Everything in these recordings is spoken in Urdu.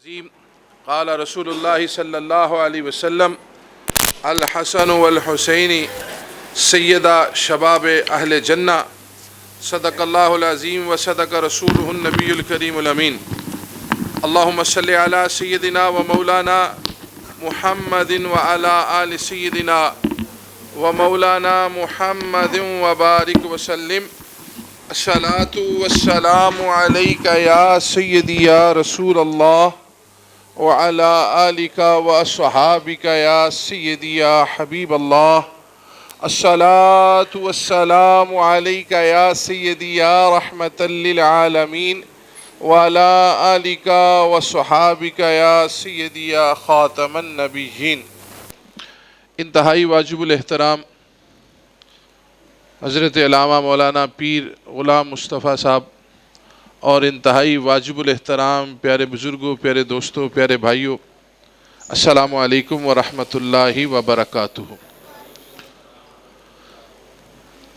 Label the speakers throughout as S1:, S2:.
S1: عظیم قال رسول اللہ صلی اللہ علیہ وسلم الحسن والحسین سیدہ شباب اہل جنہ صدق اللہ العظیم و صدق رسولہ النبی الکریم الامین اللہم صلی علی سیدنا و مولانا محمد وعلی آل سیدنا و مولانا محمد وبارک وسلم الصلاۃ والسلام علیک یا سیدی یا رسول اللہ وعلی آلک واصحابک یا سیدی یا حبیب اللہ الصلاۃ والسلام علیک یا سیدی یا رحمۃ للعالمین وعلی آلک وصحابک یا سیدی یا خاتم النبیین۔ انتہائی واجب الاحترام حضرت علامہ مولانا پیر غلام مصطفیٰ صاحب اور انتہائی واجب الاحترام پیارے بزرگوں، پیارے دوستوں، پیارے بھائیوں، السلام علیکم ورحمۃ اللہ وبرکاتہ۔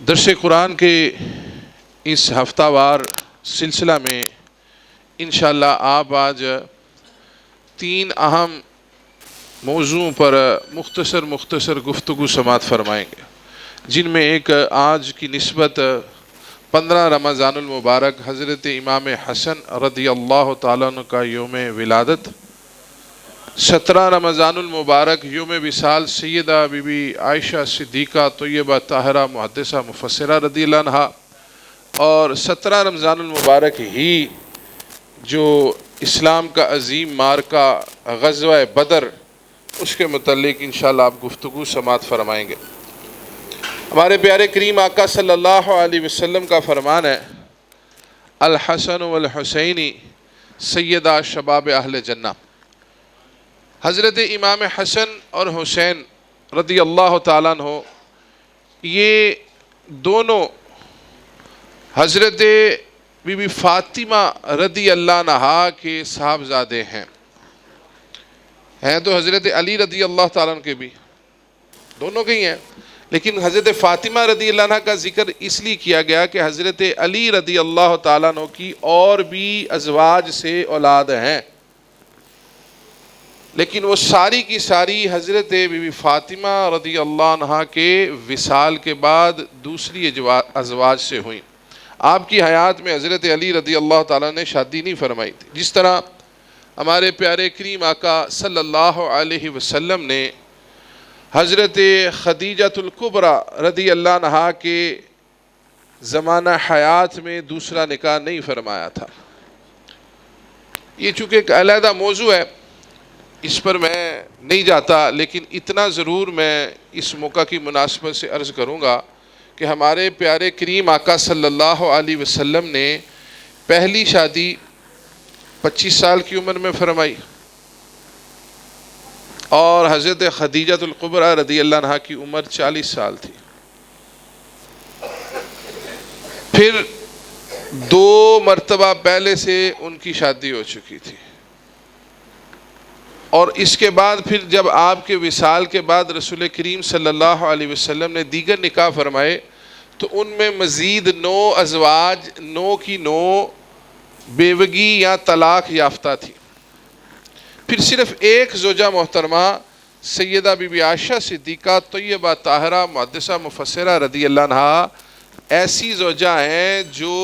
S1: درس قرآن کے اس ہفتہ وار سلسلہ میں انشاءاللہ آپ آج 3 اہم موضوعوں پر مختصر گفتگو سماعت فرمائیں گے، جن میں ایک آج کی نسبت 15 رمضان المبارک حضرت امام حسن رضی اللہ تعالیٰ عنہ کا یوم ولادت، 17 رمضان المبارک یوم وصال سیدہ بی بی عائشہ صدیقہ طیبہ طاہرہ محدثہ مفسرہ رضی اللہ عنہا، اور 17 رمضان المبارک ہی جو اسلام کا عظیم معرکہ غزوہ بدر، اس کے متعلق انشاءاللہ آپ گفتگو سماعت فرمائیں گے۔ ہمارے پیارے کریم آقا صلی اللہ علیہ وسلم کا فرمان ہے الحسن والحسین سیدہ شباب اہل جنہ۔ حضرت امام حسن اور حسین رضی اللہ تعالیٰ عنہ یہ دونوں حضرت بی بی فاطمہ رضی اللہ عنہا کے صاحبزادے ہیں تو حضرت علی رضی اللہ تعالیٰ عنہ کے بھی دونوں کے ہی ہیں، لیکن حضرت فاطمہ رضی اللہ عنہ کا ذکر اس لیے کیا گیا کہ حضرت علی رضی اللہ تعالیٰ عنہ کی اور بھی ازواج سے اولاد ہیں، لیکن وہ ساری کی ساری حضرت بی بی فاطمہ رضی اللہ عنہ کے وصال کے بعد دوسری ازواج سے ہوئیں۔ آپ کی حیات میں حضرت علی رضی اللہ تعالیٰ نے شادی نہیں فرمائی تھی، جس طرح ہمارے پیارے کریم آقا صلی اللہ علیہ وسلم نے حضرت خدیجۃ الکبریٰ رضی اللہ عنہا کے زمانہ حیات میں دوسرا نکاح نہیں فرمایا تھا۔ یہ چونکہ ایک علیحدہ موضوع ہے، اس پر میں نہیں جاتا، لیکن اتنا ضرور میں اس موقع کی مناسبت سے عرض کروں گا کہ ہمارے پیارے کریم آقا صلی اللہ علیہ وسلم نے پہلی شادی 25 سال کی عمر میں فرمائی، اور حضرت خدیجۃ الکبریٰ رضی اللہ عنہا کی عمر 40 سال تھی۔ پھر 2 مرتبہ پہلے سے ان کی شادی ہو چکی تھی، اور اس کے بعد پھر جب آپ کے وصال کے بعد رسول کریم صلی اللہ علیہ وسلم نے دیگر نکاح فرمائے تو ان میں مزید 9 ازواج، 9 کی 9 بیوگی یا طلاق یافتہ تھی۔ پھر صرف ایک زوجہ محترمہ سیدہ بی بی عائشہ صدیقہ طیبہ طاہرہ محدثہ مفسرہ رضی اللہ عنہا ایسی زوجہ ہیں جو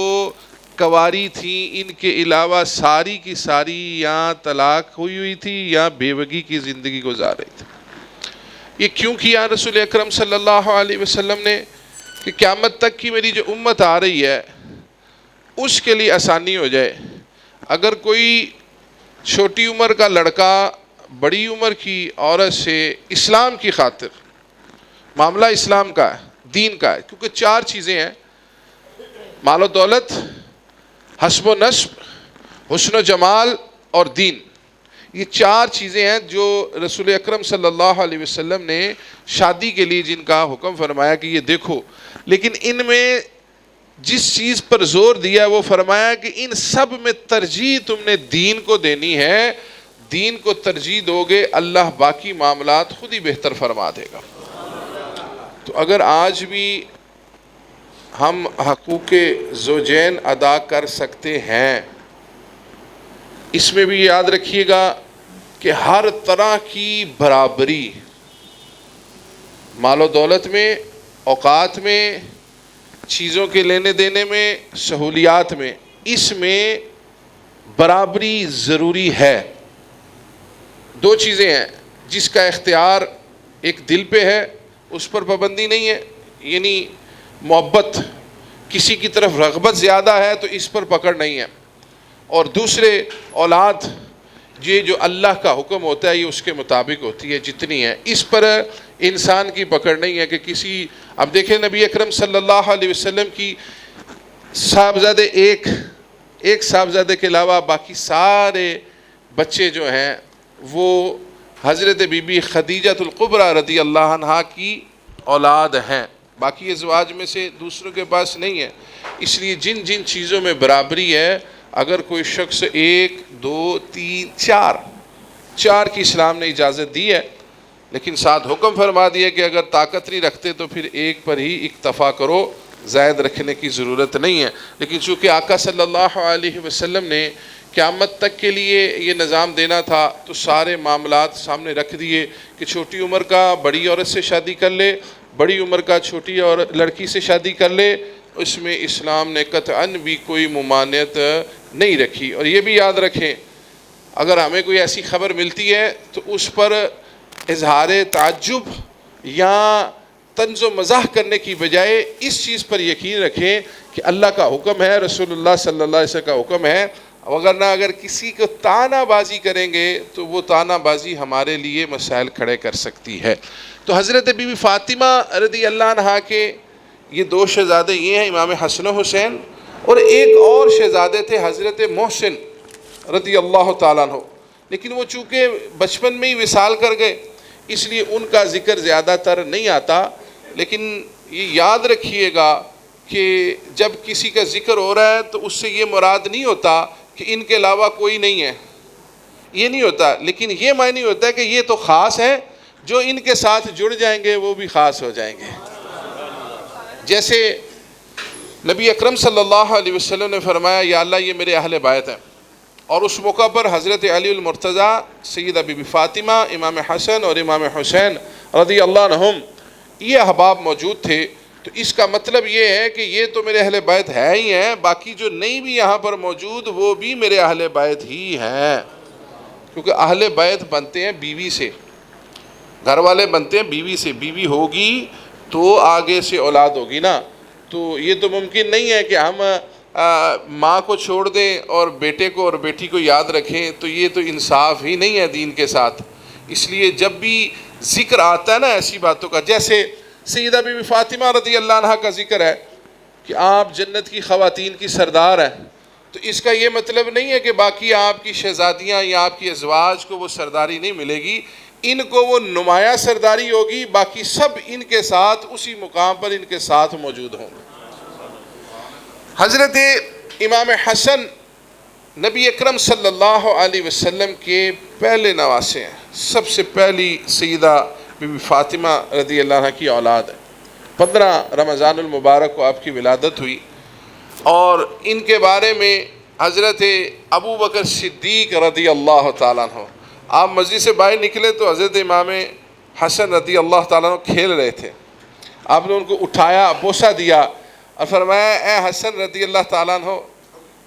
S1: کواری تھیں، ان کے علاوہ ساری کی ساری یا طلاق ہوئی تھی یا بیوگی کی زندگی گزار رہی تھی۔ یہ کیوں کیا رسول اکرم صلی اللہ علیہ وسلم نے؟ کہ قیامت تک کی میری جو امت آ رہی ہے اس کے لیے آسانی ہو جائے۔ اگر کوئی چھوٹی عمر کا لڑکا بڑی عمر کی عورت سے اسلام کی خاطر، معاملہ اسلام کا ہے، دین کا ہے، کیونکہ 4 چیزیں ہیں: مال و دولت، حسب و نسب، حسن و جمال اور دین۔ یہ 4 چیزیں ہیں جو رسول اکرم صلی اللہ علیہ وسلم نے شادی کے لیے جن کا حکم فرمایا کہ یہ دیکھو، لیکن ان میں جس چیز پر زور دیا وہ فرمایا کہ ان سب میں ترجیح تم نے دین کو دینی ہے، دین کو ترجیح دو گے اللہ باقی معاملات خود ہی بہتر فرما دے گا۔ تو اگر آج بھی ہم حقوق زوجین ادا کر سکتے ہیں اس میں بھی یاد رکھیے گا کہ ہر طرح کی برابری، مال و دولت میں، اوقات میں، چیزوں کے لینے دینے میں، سہولیات میں، اس میں برابری ضروری ہے۔ دو چیزیں ہیں، جس کا اختیار ایک دل پہ ہے اس پر پابندی نہیں ہے، یعنی محبت، کسی کی طرف رغبت زیادہ ہے تو اس پر پکڑ نہیں ہے، اور دوسرے اولاد، یہ جو اللہ کا حکم ہوتا ہے یہ اس کے مطابق ہوتی ہے جتنی ہے، اس پر انسان کی پکڑ نہیں ہے کہ کسی، اب دیکھیں نبی اکرم صلی اللہ علیہ وسلم کی صاحبزادے ایک صاحبزادے کے علاوہ باقی سارے بچے جو ہیں وہ حضرت بی بی خدیجہ الکبریٰ رضی اللہ عنہا کی اولاد ہیں، باقی ازواج میں سے دوسروں کے پاس نہیں ہے۔ اس لیے جن جن چیزوں میں برابری ہے، اگر کوئی شخص 1 2 3 4 کی اسلام نے اجازت دی ہے، لیکن ساتھ حکم فرما دیا کہ اگر طاقت نہیں رکھتے تو پھر ایک پر ہی اکتفا کرو، زائد رکھنے کی ضرورت نہیں ہے۔ لیکن چونکہ آقا صلی اللہ علیہ وسلم نے قیامت تک کے لیے یہ نظام دینا تھا تو سارے معاملات سامنے رکھ دیے کہ چھوٹی عمر کا بڑی عورت سے شادی کر لے، بڑی عمر کا چھوٹی اور لڑکی سے شادی کر لے، اس میں اسلام نے قطعاً بھی کوئی ممانعت نہیں رکھی۔ اور یہ بھی یاد رکھیں، اگر ہمیں کوئی ایسی خبر ملتی ہے تو اس پر اظہار تعجب یا طنز و مزاح کرنے کی بجائے اس چیز پر یقین رکھیں کہ اللہ کا حکم ہے، رسول اللہ صلی اللہ علیہ وسلم کا حکم ہے، وگرنہ اگر کسی کو تانا بازی کریں گے تو وہ تانا بازی ہمارے لیے مسائل کھڑے کر سکتی ہے۔ تو حضرت بی بی فاطمہ رضی اللہ عنہا کے یہ 2 شہزادے یہ ہیں، امام حسن و حسین، اور ایک اور شہزادے تھے حضرت محسن رضی اللہ تعالیٰ عنہ، لیکن وہ چونکہ بچپن میں ہی وصال کر گئے اس لیے ان کا ذکر زیادہ تر نہیں آتا۔ لیکن یہ یاد رکھیے گا کہ جب کسی کا ذکر ہو رہا ہے تو اس سے یہ مراد نہیں ہوتا کہ ان کے علاوہ کوئی نہیں ہے، یہ نہیں ہوتا، لیکن یہ معنی ہوتا ہے کہ یہ تو خاص ہے، جو ان کے ساتھ جڑ جائیں گے وہ بھی خاص ہو جائیں گے۔ جیسے نبی اکرم صلی اللہ علیہ وسلم نے فرمایا یا اللہ یہ میرے اہل بیت ہیں، اور اس موقع پر حضرت علی المرتضیٰ، سیدہ بی بی فاطمہ، امام حسن اور امام حسین رضی اللہ عنہم یہ احباب موجود تھے، تو اس کا مطلب یہ ہے کہ یہ تو میرے اہل بیت ہے ہی ہیں، باقی جو نہیں بھی یہاں پر موجود وہ بھی میرے اہل بیت ہی ہیں، کیونکہ اہل بیت بنتے ہیں بیوی سے، گھر والے بنتے ہیں بیوی سے، بیوی ہوگی تو آگے سے اولاد ہوگی نا، تو یہ تو ممکن نہیں ہے کہ ہم ماں کو چھوڑ دیں اور بیٹے کو اور بیٹی کو یاد رکھیں، تو یہ تو انصاف ہی نہیں ہے دین کے ساتھ۔ اس لیے جب بھی ذکر آتا ہے نا ایسی باتوں کا، جیسے سیدہ بی بی فاطمہ رضی اللہ عنہا کا ذکر ہے کہ آپ جنت کی خواتین کی سردار ہیں، تو اس کا یہ مطلب نہیں ہے کہ باقی آپ کی شہزادیاں یا آپ کی ازواج کو وہ سرداری نہیں ملے گی، ان کو وہ نمایاں سرداری ہوگی، باقی سب ان کے ساتھ اسی مقام پر ان کے ساتھ موجود ہوں گے۔ حضرت امام حسن نبی اکرم صلی اللہ علیہ وسلم کے پہلے نواسے ہیں، سب سے پہلی سیدہ بی بی فاطمہ رضی اللہ عنہ کی اولاد ہے۔ 15 رمضان المبارک کو آپ کی ولادت ہوئی، اور ان کے بارے میں حضرت ابو بکر صدیق رضی اللہ تعالیٰ عنہ، آپ مسجد سے باہر نکلے تو حضرت امام حسن رضی اللہ تعالیٰ عنہ کھیل رہے تھے، آپ نے ان کو اٹھایا، بوسہ دیا اور فرمایا اے حسن رضی اللہ تعالیٰ عنہ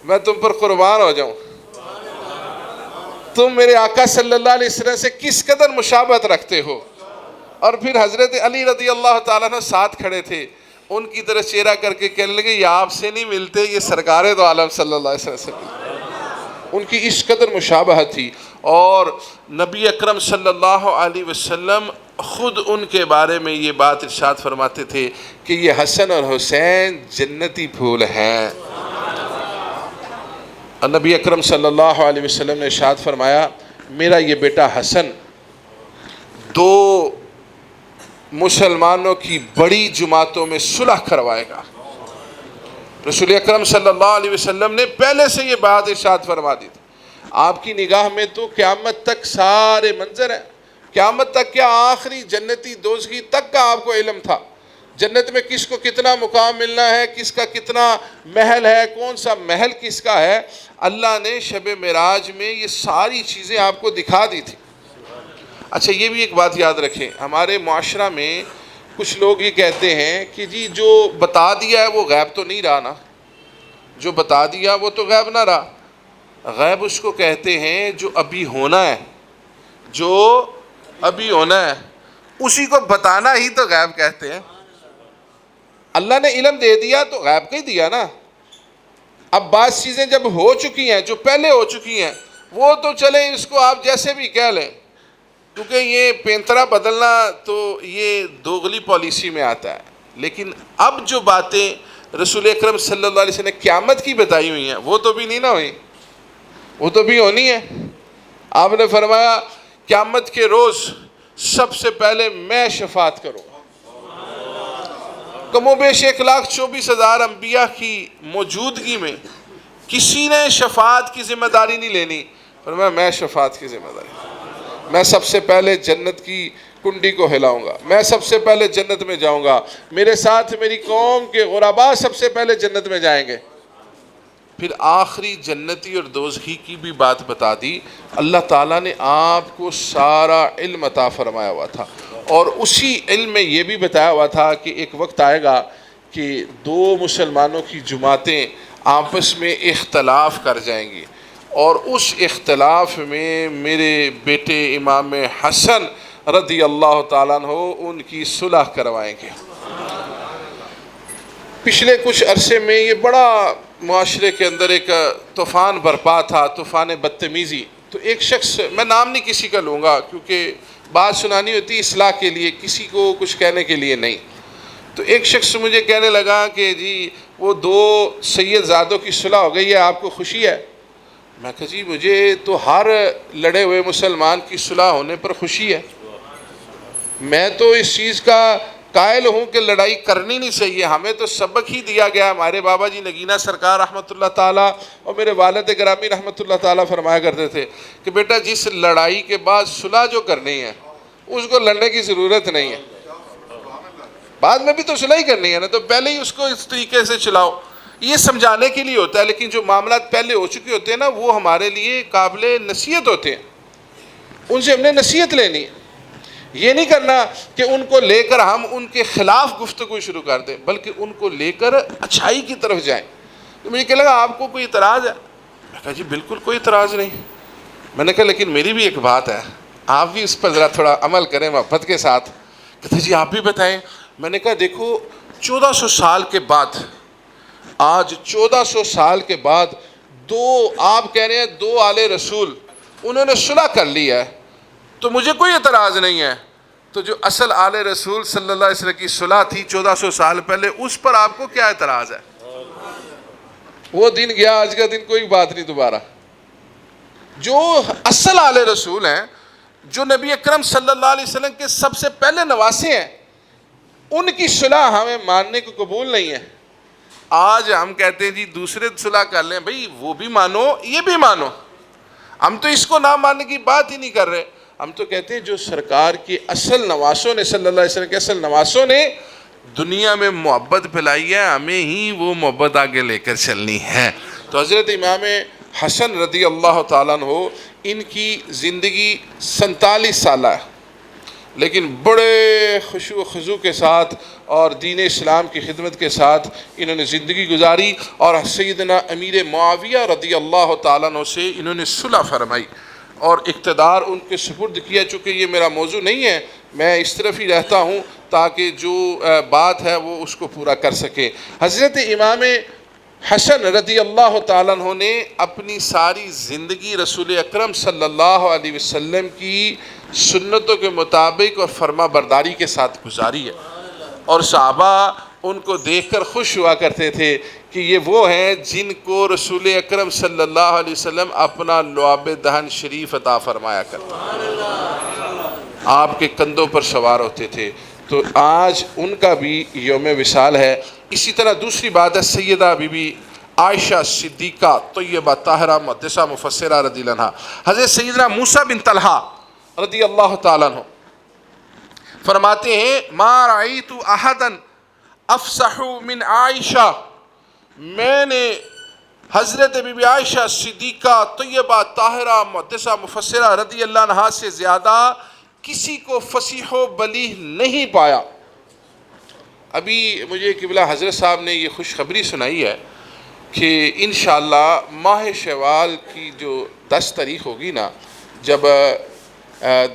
S1: میں تم پر قربان ہو جاؤں، تم میرے آقا صلی اللہ علیہ وسلم سے کس قدر مشابہت رکھتے ہو۔ اور پھر حضرت علی رضی اللہ تعالیٰ عنہ ساتھ کھڑے تھے، ان کی طرح چہرہ کر کے کہنے لگے یہ آپ سے نہیں ملتے، یہ سرکار دو عالم صلی اللہ علیہ وسلم سے ملتے۔ ان کی اس قدر مشابہت تھی، اور نبی اکرم صلی اللہ علیہ وسلم خود ان کے بارے میں یہ بات ارشاد فرماتے تھے کہ یہ حسن اور حسین جنتی پھول ہیں۔ اور نبی اکرم صلی اللہ علیہ وسلم نے ارشاد فرمایا میرا یہ بیٹا حسن 2 مسلمانوں کی بڑی جماعتوں میں صلح کروائے گا۔ رسول اکرم صلی اللہ علیہ وسلم نے پہلے سے یہ بات ارشاد فرما دی تھی۔ آپ کی نگاہ میں تو قیامت تک سارے منظر ہیں، قیامت تک کیا آخری جنتی دوزخی تک کا آپ کو علم تھا، جنت میں کس کو کتنا مقام ملنا ہے، کس کا کتنا محل ہے، کون سا محل کس کا ہے، اللہ نے شب معراج میں یہ ساری چیزیں آپ کو دکھا دی تھی۔ اچھا یہ بھی ایک بات یاد رکھیں، ہمارے معاشرہ میں کچھ لوگ یہ کہتے ہیں کہ جی جو بتا دیا ہے وہ غیب تو نہیں رہا نا، جو بتا دیا وہ تو غیب نہ رہا۔ غیب اس کو کہتے ہیں جو ابھی ہونا ہے، جو ابھی ہونا ہے اسی کو بتانا ہی تو غیب کہتے ہیں۔ اللہ نے علم دے دیا تو غیب کا ہی دیا نا۔ اب بعض چیزیں جب ہو چکی ہیں، جو پہلے ہو چکی ہیں، وہ تو چلیں اس کو آپ جیسے بھی کہہ لیں، کیونکہ یہ پینترا بدلنا تو یہ دوغلی پالیسی میں آتا ہے۔ لیکن اب جو باتیں رسول اکرم صلی اللہ علیہ وسلم نے قیامت کی بتائی ہوئی ہیں وہ تو بھی نہیں نہ ہوئی، وہ تو بھی ہونی ہے۔ آپ نے فرمایا قیامت کے روز سب سے پہلے میں شفاعت کروں گا۔ کم و بیش 1,24,000 انبیاء کی موجودگی میں کسی نے شفاعت کی ذمہ داری نہیں لینی، فرمایا میں شفاعت کی ذمہ داری، میں سب سے پہلے جنت کی کنڈی کو ہلاؤں گا، میں سب سے پہلے جنت میں جاؤں گا، میرے ساتھ میری قوم کے غرباء سب سے پہلے جنت میں جائیں گے۔ پھر آخری جنتی اور دوزخی کی بھی بات بتا دی۔ اللہ تعالیٰ نے آپ کو سارا علم عطا فرمایا ہوا تھا، اور اسی علم میں یہ بھی بتایا ہوا تھا کہ ایک وقت آئے گا کہ دو مسلمانوں کی جماعتیں آپس میں اختلاف کر جائیں گی، اور اس اختلاف میں میرے بیٹے امام حسن رضی اللہ تعالیٰ عنہ ان کی صلح کروائیں گے۔ پچھلے کچھ عرصے میں یہ بڑا معاشرے کے اندر ایک طوفان برپا تھا، طوفان بدتمیزی۔ تو ایک شخص، میں نام نہیں کسی کا لوں گا کیونکہ بات سنانی ہوتی اصلاح کے لیے، کسی کو کچھ کہنے کے لیے نہیں۔ تو ایک شخص مجھے کہنے لگا کہ جی وہ 2 سید زادوں کی صلح ہو گئی ہے، آپ کو خوشی ہے؟ میں کہا جی مجھے تو ہر لڑے ہوئے مسلمان کی صلح ہونے پر خوشی ہے، میں تو اس چیز کا قائل ہوں کہ لڑائی کرنی نہیں چاہیے۔ ہمیں تو سبق ہی دیا گیا، ہمارے بابا جی نگینہ سرکار رحمۃ اللہ تعالیٰ اور میرے والد گرامی رحمۃ اللہ تعالیٰ فرمایا کرتے تھے کہ بیٹا جس لڑائی کے بعد صلح جو کرنی ہے اس کو لڑنے کی ضرورت نہیں ہے، بعد میں بھی تو صلح ہی کرنی ہے نا، تو پہلے ہی اس کو اس طریقے سے چلاؤ۔ یہ سمجھانے کے لیے ہوتا ہے، لیکن جو معاملات پہلے ہو چکے ہوتے ہیں نا وہ ہمارے لیے قابل نصیحت ہوتے ہیں، ان سے ہم نے نصیحت لینی ہے۔ یہ نہیں کرنا کہ ان کو لے کر ہم ان کے خلاف گفتگو شروع کر دیں، بلکہ ان کو لے کر اچھائی کی طرف جائیں۔ تو مجھے کہنے لگا آپ کو کوئی اعتراض ہے؟ میں کہا جی بالکل کوئی اعتراض نہیں۔ میں نے کہا لیکن میری بھی ایک بات ہے، آپ بھی اس پر ذرا تھوڑا عمل کریں محبت کے ساتھ۔ کہتے جی آپ بھی بتائیں۔ میں نے کہا دیکھو 1400 سال کے بعد، آج 1400 سال کے بعد آپ کہہ رہے ہیں 2 آل رسول انہوں نے صلح کر لی ہے، تو مجھے کوئی اعتراض نہیں ہے۔ تو جو اصل آل رسول صلی اللہ علیہ وسلم کی صلح تھی 1400 سال پہلے، اس پر آپ کو کیا اعتراض ہے؟ وہ دن گیا، آج کا دن کوئی بات نہیں دوبارہ۔ جو اصل آل رسول ہیں، جو نبی اکرم صلی اللہ علیہ وسلم کے سب سے پہلے نواسے ہیں، ان کی صلح ہمیں ماننے کو قبول نہیں ہے۔ آج ہم کہتے ہیں جی دوسرے صلح کر لیں، بھئی وہ بھی مانو یہ بھی مانو، ہم تو اس کو نہ ماننے کی بات ہی نہیں کر رہے۔ ہم تو کہتے ہیں جو سرکار کے اصل نواسوں نے، صلی اللہ علیہ وسلم کے اصل نواسوں نے دنیا میں محبت پھیلائی ہے، ہمیں ہی وہ محبت آگے لے کر چلنی ہے۔ تو حضرت امام حسن رضی اللہ تعالیٰ عنہ، ان کی زندگی 47 سالہ ہے، لیکن بڑے خشوع و خضوع کے ساتھ اور دین اسلام کی خدمت کے ساتھ انہوں نے زندگی گزاری، اور سیدنا امیر معاویہ رضی اللہ تعالیٰ عنہ سے انہوں نے صلح فرمائی اور اقتدار ان کے سپرد کیا۔ چونکہ یہ میرا موضوع نہیں ہے، میں اس طرف ہی رہتا ہوں تاکہ جو بات ہے وہ اس کو پورا کر سکے۔ حضرت امام حسن رضی اللہ تعالیٰ عنہ نے اپنی ساری زندگی رسول اکرم صلی اللہ علیہ وسلم کی سنتوں کے مطابق اور فرما برداری کے ساتھ گزاری ہے، اور صحابہ ان کو دیکھ کر خوش ہوا کرتے تھے کہ یہ وہ ہیں جن کو رسول اکرم صلی اللہ علیہ وسلم اپنا لعاب دہن شریف عطا فرمایا کرتے، آپ کے کندھوں پر سوار ہوتے تھے۔ تو آج ان کا بھی یوم وصال ہے۔ اسی طرح دوسری بات ہے سیدہ بی بی عائشہ صدیقہ طیبہ طاہرہ محدثہ مفسرہ رضی اللہ عنہا، حضرت سیدنا موسیٰ بن طلحہ رضی اللہ تعالیٰ عنہ فرماتے ہیں ما رأیت احدا افصح من عائشہ، میں نے حضرت بی بی عائشہ صدیقہ طیبہ طاہرہ محدثہ مفسرہ رضی اللہ عنہا سے زیادہ کسی کو فصیح و بلیغ نہیں پایا۔ ابھی مجھے قبلہ حضرت صاحب نے یہ خوشخبری سنائی ہے کہ انشاءاللہ ماہ شوال کی جو 10 تاریخ ہوگی نا، جب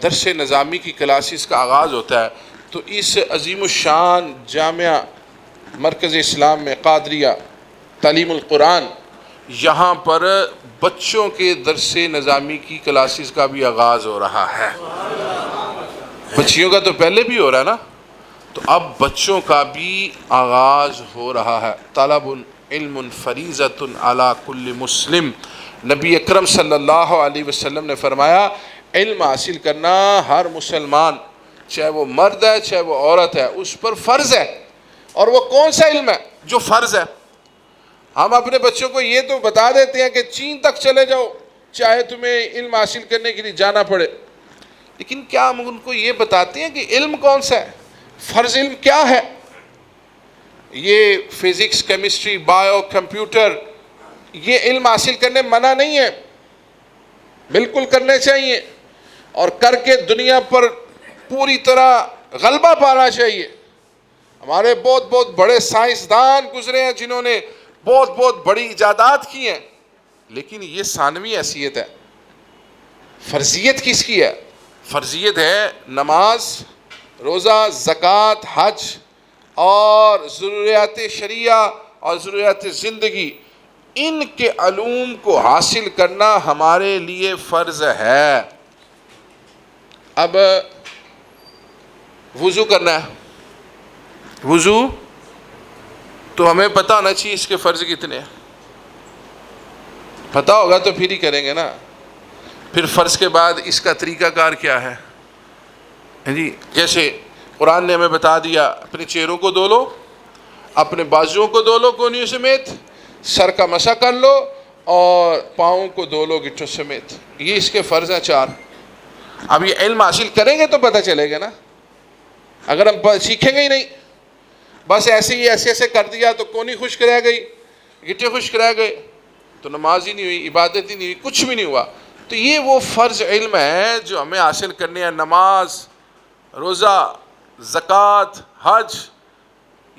S1: درس نظامی کی کلاسز کا آغاز ہوتا ہے، تو اس عظیم الشان جامعہ مرکز اسلام میں قادریہ تعلیم القرآن، یہاں پر بچوں کے درس نظامی کی کلاسز کا بھی آغاز ہو رہا ہے۔ بچیوں کا تو پہلے بھی ہو رہا ہے نا، تو اب بچوں کا بھی آغاز ہو رہا ہے۔ طلب علم فریضۃ علی کل مسلم، نبی اکرم صلی اللہ علیہ وسلم نے فرمایا علم حاصل کرنا ہر مسلمان، چاہے وہ مرد ہے چاہے وہ عورت ہے، اس پر فرض ہے۔ اور وہ کون سا علم ہے جو فرض ہے؟ ہم اپنے بچوں کو یہ تو بتا دیتے ہیں کہ چین تک چلے جاؤ چاہے تمہیں علم حاصل کرنے کے لیے جانا پڑے، لیکن کیا ہم ان کو یہ بتاتے ہیں کہ علم کون سا ہے، فرض علم کیا ہے؟ یہ فزکس، کیمسٹری، بایو، کمپیوٹر، یہ علم حاصل کرنے منع نہیں ہے، بالکل کرنے چاہیے، اور کر کے دنیا پر پوری طرح غلبہ پانا چاہیے۔ ہمارے بہت بہت بڑے سائنسدان گزرے ہیں جنہوں نے بہت بہت بڑی ایجادات کی ہیں، لیکن یہ ثانوی حیثیت ہے۔ فرضیت کس کی ہے؟ فرضیت ہے نماز، روزہ، زکوٰۃ، حج اور ضروریات شریعہ اور ضروریات زندگی، ان کے علوم کو حاصل کرنا ہمارے لیے فرض ہے۔ اب وضو کرنا ہے، وضو تو ہمیں پتہ ہونا چاہیے اس کے فرض کتنے ہیں، پتہ ہوگا تو پھر ہی کریں گے نا۔ پھر فرض کے بعد اس کا طریقہ کار کیا ہے جی؟ جیسے قرآن نے ہمیں بتا دیا اپنے چہروں کو دھو لو، اپنے بازوؤں کو دھو لو کونیوں سمیت، سر کا مسح کر لو اور پاؤں کو دھو لو گٹھوں سمیت، یہ اس کے فرض ہیں 4۔ اب یہ علم حاصل کریں گے تو پتہ چلے گا نا، اگر ہم سیکھیں گے ہی نہیں، بس ایسے ہی ایسے کر دیا تو کونی خشک رہ گئی، گٹھے خشک رہ گئے، تو نماز ہی نہیں ہوئی، عبادت ہی نہیں ہوئی، کچھ بھی نہیں ہوا۔ تو یہ وہ فرض علم ہے جو ہمیں حاصل کرنے ہیں، نماز، روزہ، زکوٰۃ، حج،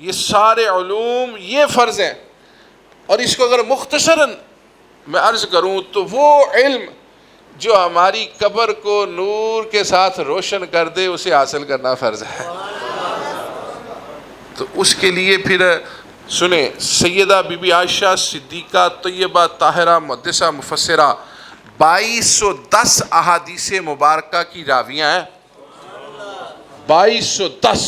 S1: یہ سارے علوم یہ فرض ہیں۔ اور اس کو اگر مختصراً میں عرض کروں تو وہ علم جو ہماری قبر کو نور کے ساتھ روشن کر دے، اسے حاصل کرنا فرض ہے۔ تو اس کے لیے پھر سنیں، سیدہ بی بی عائشہ صدیقہ طیبہ طاہرہ محدثہ مفسرہ 2210 احادیث مبارکہ کی راویاں ہیں، 2210،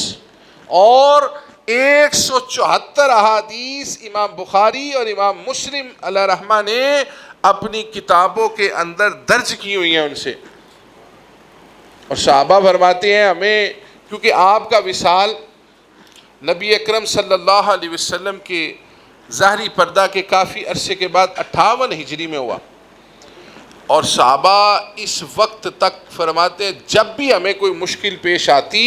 S1: اور 174 احادیث امام بخاری اور امام مسلم علیہ رحمہ نے اپنی کتابوں کے اندر درج کی ہوئی ہیں ان سے۔ اور صحابہ فرماتے ہیں ہمیں، کیونکہ آپ کا وصال نبی اکرم صلی اللہ علیہ وسلم کے ظاہری پردہ کے کافی عرصے کے بعد 58 ہجری میں ہوا، اور صحابہ اس وقت تک فرماتے ہیں جب بھی ہمیں کوئی مشکل پیش آتی،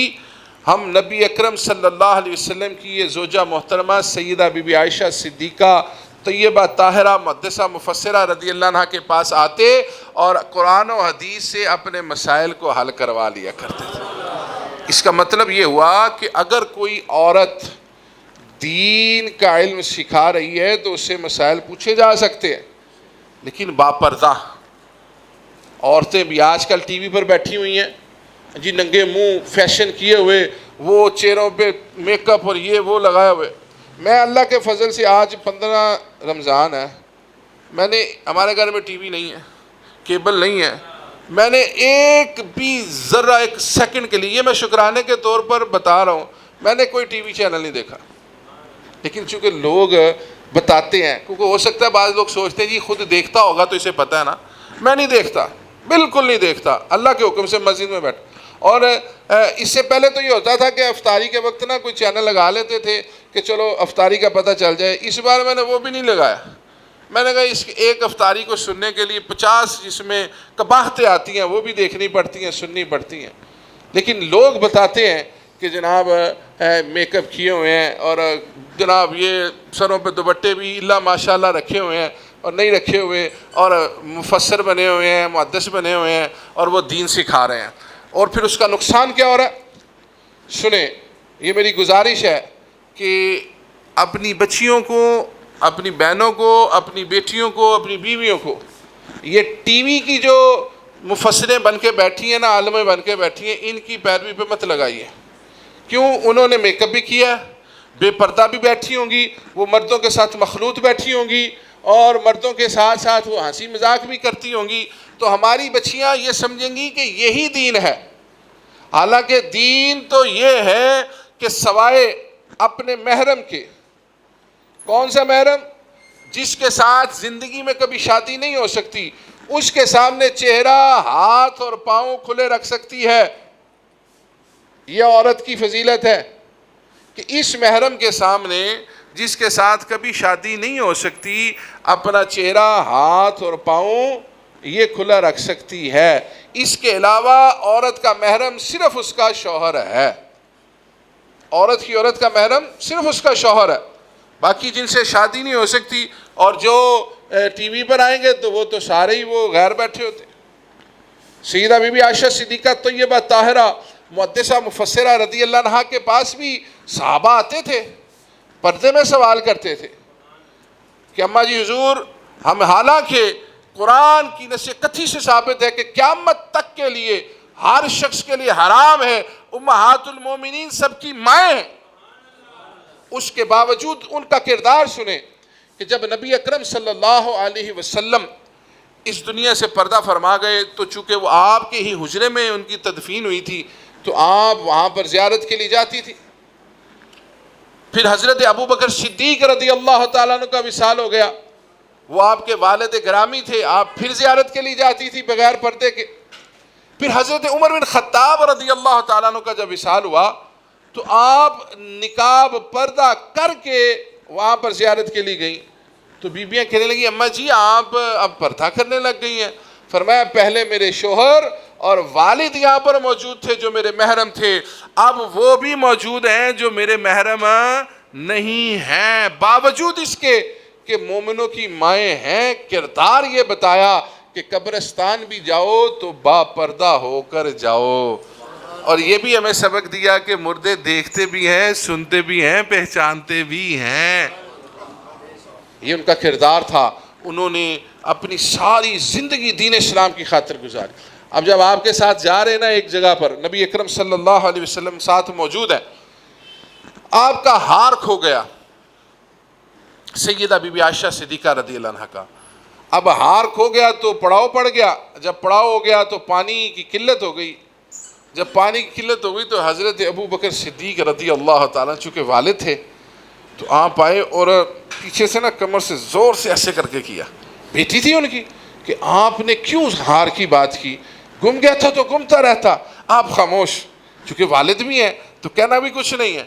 S1: ہم نبی اکرم صلی اللہ علیہ وسلم کی یہ زوجہ محترمہ سیدہ بی بی عائشہ صدیقہ طیبہ طاہرہ محدثہ مفسرہ رضی اللہ عنہ کے پاس آتے اور قرآن و حدیث سے اپنے مسائل کو حل کروا لیا کرتے تھے۔ اس کا مطلب یہ ہوا کہ اگر کوئی عورت دین کا علم سکھا رہی ہے تو اس سے مسائل پوچھے جا سکتے ہیں، لیکن باپردہ عورتیں بھی آج کل ٹی وی پر بیٹھی ہوئی ہیں جی، ننگے منہ، فیشن کیے ہوئے، وہ چہروں پہ میک اپ اور یہ وہ لگائے ہوئے۔ میں اللہ کے فضل سے آج 15 رمضان ہے، میں نے، ہمارے گھر میں ٹی وی نہیں ہے، کیبل نہیں ہے، میں نے ایک بھی ذرہ ایک سیکنڈ کے لیے، یہ میں شکرانے کے طور پر بتا رہا ہوں، میں نے کوئی ٹی وی چینل نہیں دیکھا، لیکن چونکہ لوگ بتاتے ہیں، کیونکہ ہو سکتا ہے بعض لوگ سوچتے ہیں جی خود دیکھتا ہوگا تو اسے پتہ ہے نا، میں نہیں دیکھتا، بالکل نہیں دیکھتا، اللہ کے حکم سے مسجد میں بیٹھ۔ اور اس سے پہلے تو یہ ہوتا تھا کہ افطاری کے وقت نا کوئی چینل لگا لیتے تھے کہ چلو افطاری کا پتہ چل جائے، اس بار میں نے وہ بھی نہیں لگایا۔ میں نے کہا اس ایک افطاری کو سننے کے لیے 50 جس میں قباحتیں آتی ہیں وہ بھی دیکھنی پڑتی ہیں، سننی پڑتی ہیں، لیکن لوگ بتاتے ہیں کہ جناب میک اپ کیے ہوئے ہیں اور جناب یہ سروں پہ دوپٹے بھی اللہ ماشاء اللہ رکھے ہوئے ہیں اور نہیں رکھے ہوئے، اور مفسر بنے ہوئے ہیں، محدث بنے ہوئے ہیں، اور وہ دین سکھا رہے ہیں، اور پھر اس کا نقصان کیا ہو رہا ہے؟ سنیں، یہ میری گزارش ہے کہ اپنی بچیوں کو، اپنی بہنوں کو، اپنی بیٹیوں کو، اپنی بیویوں کو یہ ٹی وی کی جو مفسریں بن کے بیٹھی ہیں نا، عالمیں بن کے بیٹھی ہیں، ان کی پیروی پہ مت لگائیے۔ کیوں؟ انہوں نے میک اپ بھی کیا ہے، بے پردہ بھی بیٹھی ہوں گی، وہ مردوں کے ساتھ مخلوط بیٹھی ہوں گی، اور مردوں کے ساتھ ساتھ وہ ہنسی مذاق بھی کرتی ہوں گی، تو ہماری بچیاں یہ سمجھیں گی کہ یہی دین ہے۔ حالانکہ دین تو یہ ہے کہ سوائے اپنے محرم کے، کون سا محرم؟ جس کے ساتھ زندگی میں کبھی شادی نہیں ہو سکتی، اس کے سامنے چہرہ، ہاتھ اور پاؤں کھلے رکھ سکتی ہے۔ یہ عورت کی فضیلت ہے کہ اس محرم کے سامنے، جس کے ساتھ کبھی شادی نہیں ہو سکتی، اپنا چہرہ، ہاتھ اور پاؤں یہ کھلا رکھ سکتی ہے۔ اس کے علاوہ عورت کا محرم صرف اس کا شوہر ہے۔ عورت کا محرم صرف اس کا شوہر ہے، باقی جن سے شادی نہیں ہو سکتی، اور جو ٹی وی پر آئیں گے تو وہ تو سارے ہی وہ غیر بیٹھے ہوتے۔ سیدہ بی بی عائشہ صدیقہ طیبہ طاہرہ محدثہ مفسرہ رضی اللہ عنہا کے پاس بھی صحابہ آتے تھے، پردے میں سوال کرتے تھے کہ اماں جی حضور، ہم حالانکہ قرآن کی نص قطعی سے ثابت ہے کہ قیامت تک کے لیے ہر شخص کے لیے حرام ہے، امہات المومنین سب کی مائیں ہیں، اس کے باوجود ان کا کردار سنیں کہ جب نبی اکرم صلی اللہ علیہ وسلم اس دنیا سے پردہ فرما گئے تو چونکہ وہ آپ کے ہی حجرے میں ان کی تدفین ہوئی تھی تو آپ وہاں پر زیارت کے لیے جاتی تھی۔ پھر حضرت ابو بکر صدیق رضی اللہ تعالیٰ عنہ کا وصال ہو گیا، وہ آپ کے والد گرامی تھے، آپ پھر زیارت کے لیے جاتی تھی بغیر پردے کے۔ پھر حضرت عمر بن خطاب رضی اللہ تعالیٰ عنہ کا جب وصال ہوا تو آپ نقاب پردہ کر کے وہاں پر زیارت کے لیے گئیں، تو بیویاں کہنے لگی اماں جی آپ اب پردہ کرنے لگ گئی ہیں۔ فرمایا پہلے میرے شوہر اور والد یہاں پر موجود تھے جو میرے محرم تھے، اب وہ بھی موجود ہیں جو میرے محرم نہیں ہیں، باوجود اس کے کہ مومنوں کی مائیں ہیں۔ کردار یہ بتایا کہ قبرستان بھی جاؤ تو با پردہ ہو کر جاؤ، اور یہ بھی ہمیں سبق دیا کہ مردے دیکھتے بھی ہیں، سنتے بھی ہیں، پہچانتے بھی ہیں۔ یہ ان کا کردار تھا، انہوں نے اپنی ساری زندگی دین اسلام کی خاطر گزاری۔ اب جب آپ کے ساتھ جا رہے ہیں نا ایک جگہ پر، نبی اکرم صلی اللہ علیہ وسلم ساتھ موجود ہے، آپ کا ہار کھو گیا، سیدہ بی بی عائشہ صدیقہ رضی اللہ عنہا کا۔ اب ہار کھو گیا تو پڑاؤ پڑ گیا، جب پڑاؤ ہو گیا تو پانی کی قلت ہو گئی، جب پانی کی قلت ہو گئی تو حضرت ابو بکر صدیق رضی اللہ تعالیٰ چونکہ والد تھے تو آپ آئے اور پیچھے سے نا کمر سے زور سے ایسے کر کے کیا، بیٹی تھی ان کی، کہ آپ نے کیوں ہار کی بات کی؟ گم گیا تھا تو گمتا رہتا، آپ خاموش، چونکہ والد بھی ہیں تو کہنا بھی کچھ نہیں ہے۔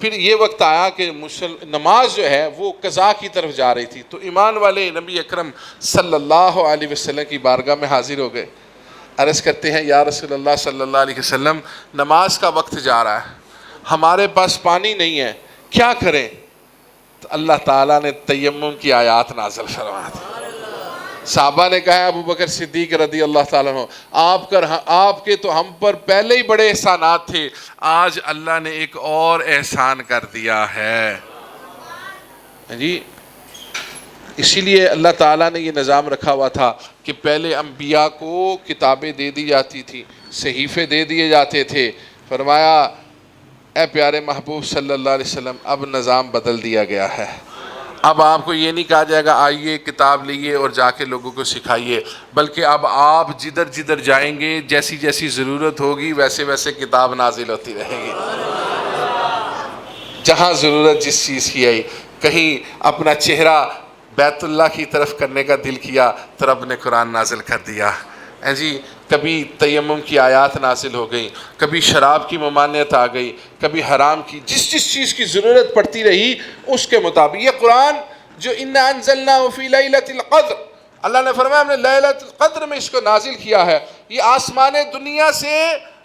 S1: پھر یہ وقت آیا کہ نماز جو ہے وہ قضا کی طرف جا رہی تھی، تو ایمان والے نبی اکرم صلی اللہ علیہ وسلم کی بارگاہ میں حاضر ہو گئے، عرض کرتے ہیں یا رسول اللہ صلی اللہ علیہ وسلم، نماز کا وقت جا رہا ہے، ہمارے پاس پانی نہیں ہے، کیا کریں؟ تو اللہ تعالیٰ نے تیمم کی آیات نازل فرما دی۔ صحابہ نے کہا ابو بکر صدیق رضی اللہ تعالیٰ عنہ، آپ کے تو ہم پر پہلے ہی بڑے احسانات تھے، آج اللہ نے ایک اور احسان کر دیا ہے جی۔ اسی لیے اللہ تعالیٰ نے یہ نظام رکھا ہوا تھا کہ پہلے انبیاء کو کتابیں دے دی جاتی تھی، صحیفے دے دیے جاتے تھے۔ فرمایا اے پیارے محبوب صلی اللہ علیہ وسلم، اب نظام بدل دیا گیا ہے، اب آپ کو یہ نہیں کہا جائے گا آئیے کتاب لئیے اور جا کے لوگوں کو سکھائیے، بلکہ اب آپ جدھر جدھر جائیں گے جیسی جیسی ضرورت ہوگی ویسے ویسے کتاب نازل ہوتی رہے گی۔ جہاں ضرورت جس چیز کی آئی، کہیں اپنا چہرہ بیت اللہ کی طرف کرنے کا دل کیا تو رب نے قرآن نازل کر دیا جی۔ کبھی تیمم کی آیات نازل ہو گئی، کبھی شراب کی ممانعت آ گئی، کبھی حرام کی، جس جس چیز کی ضرورت پڑتی رہی اس کے مطابق۔ یہ قرآن جو اِنَّا أَنزَلْنَاهُ فِي لَيْلَةِ الْقَدْرِ، اللہ نے فرمایا ہم نے لیلۃ القدر میں اس کو نازل کیا ہے، یہ آسمان دنیا سے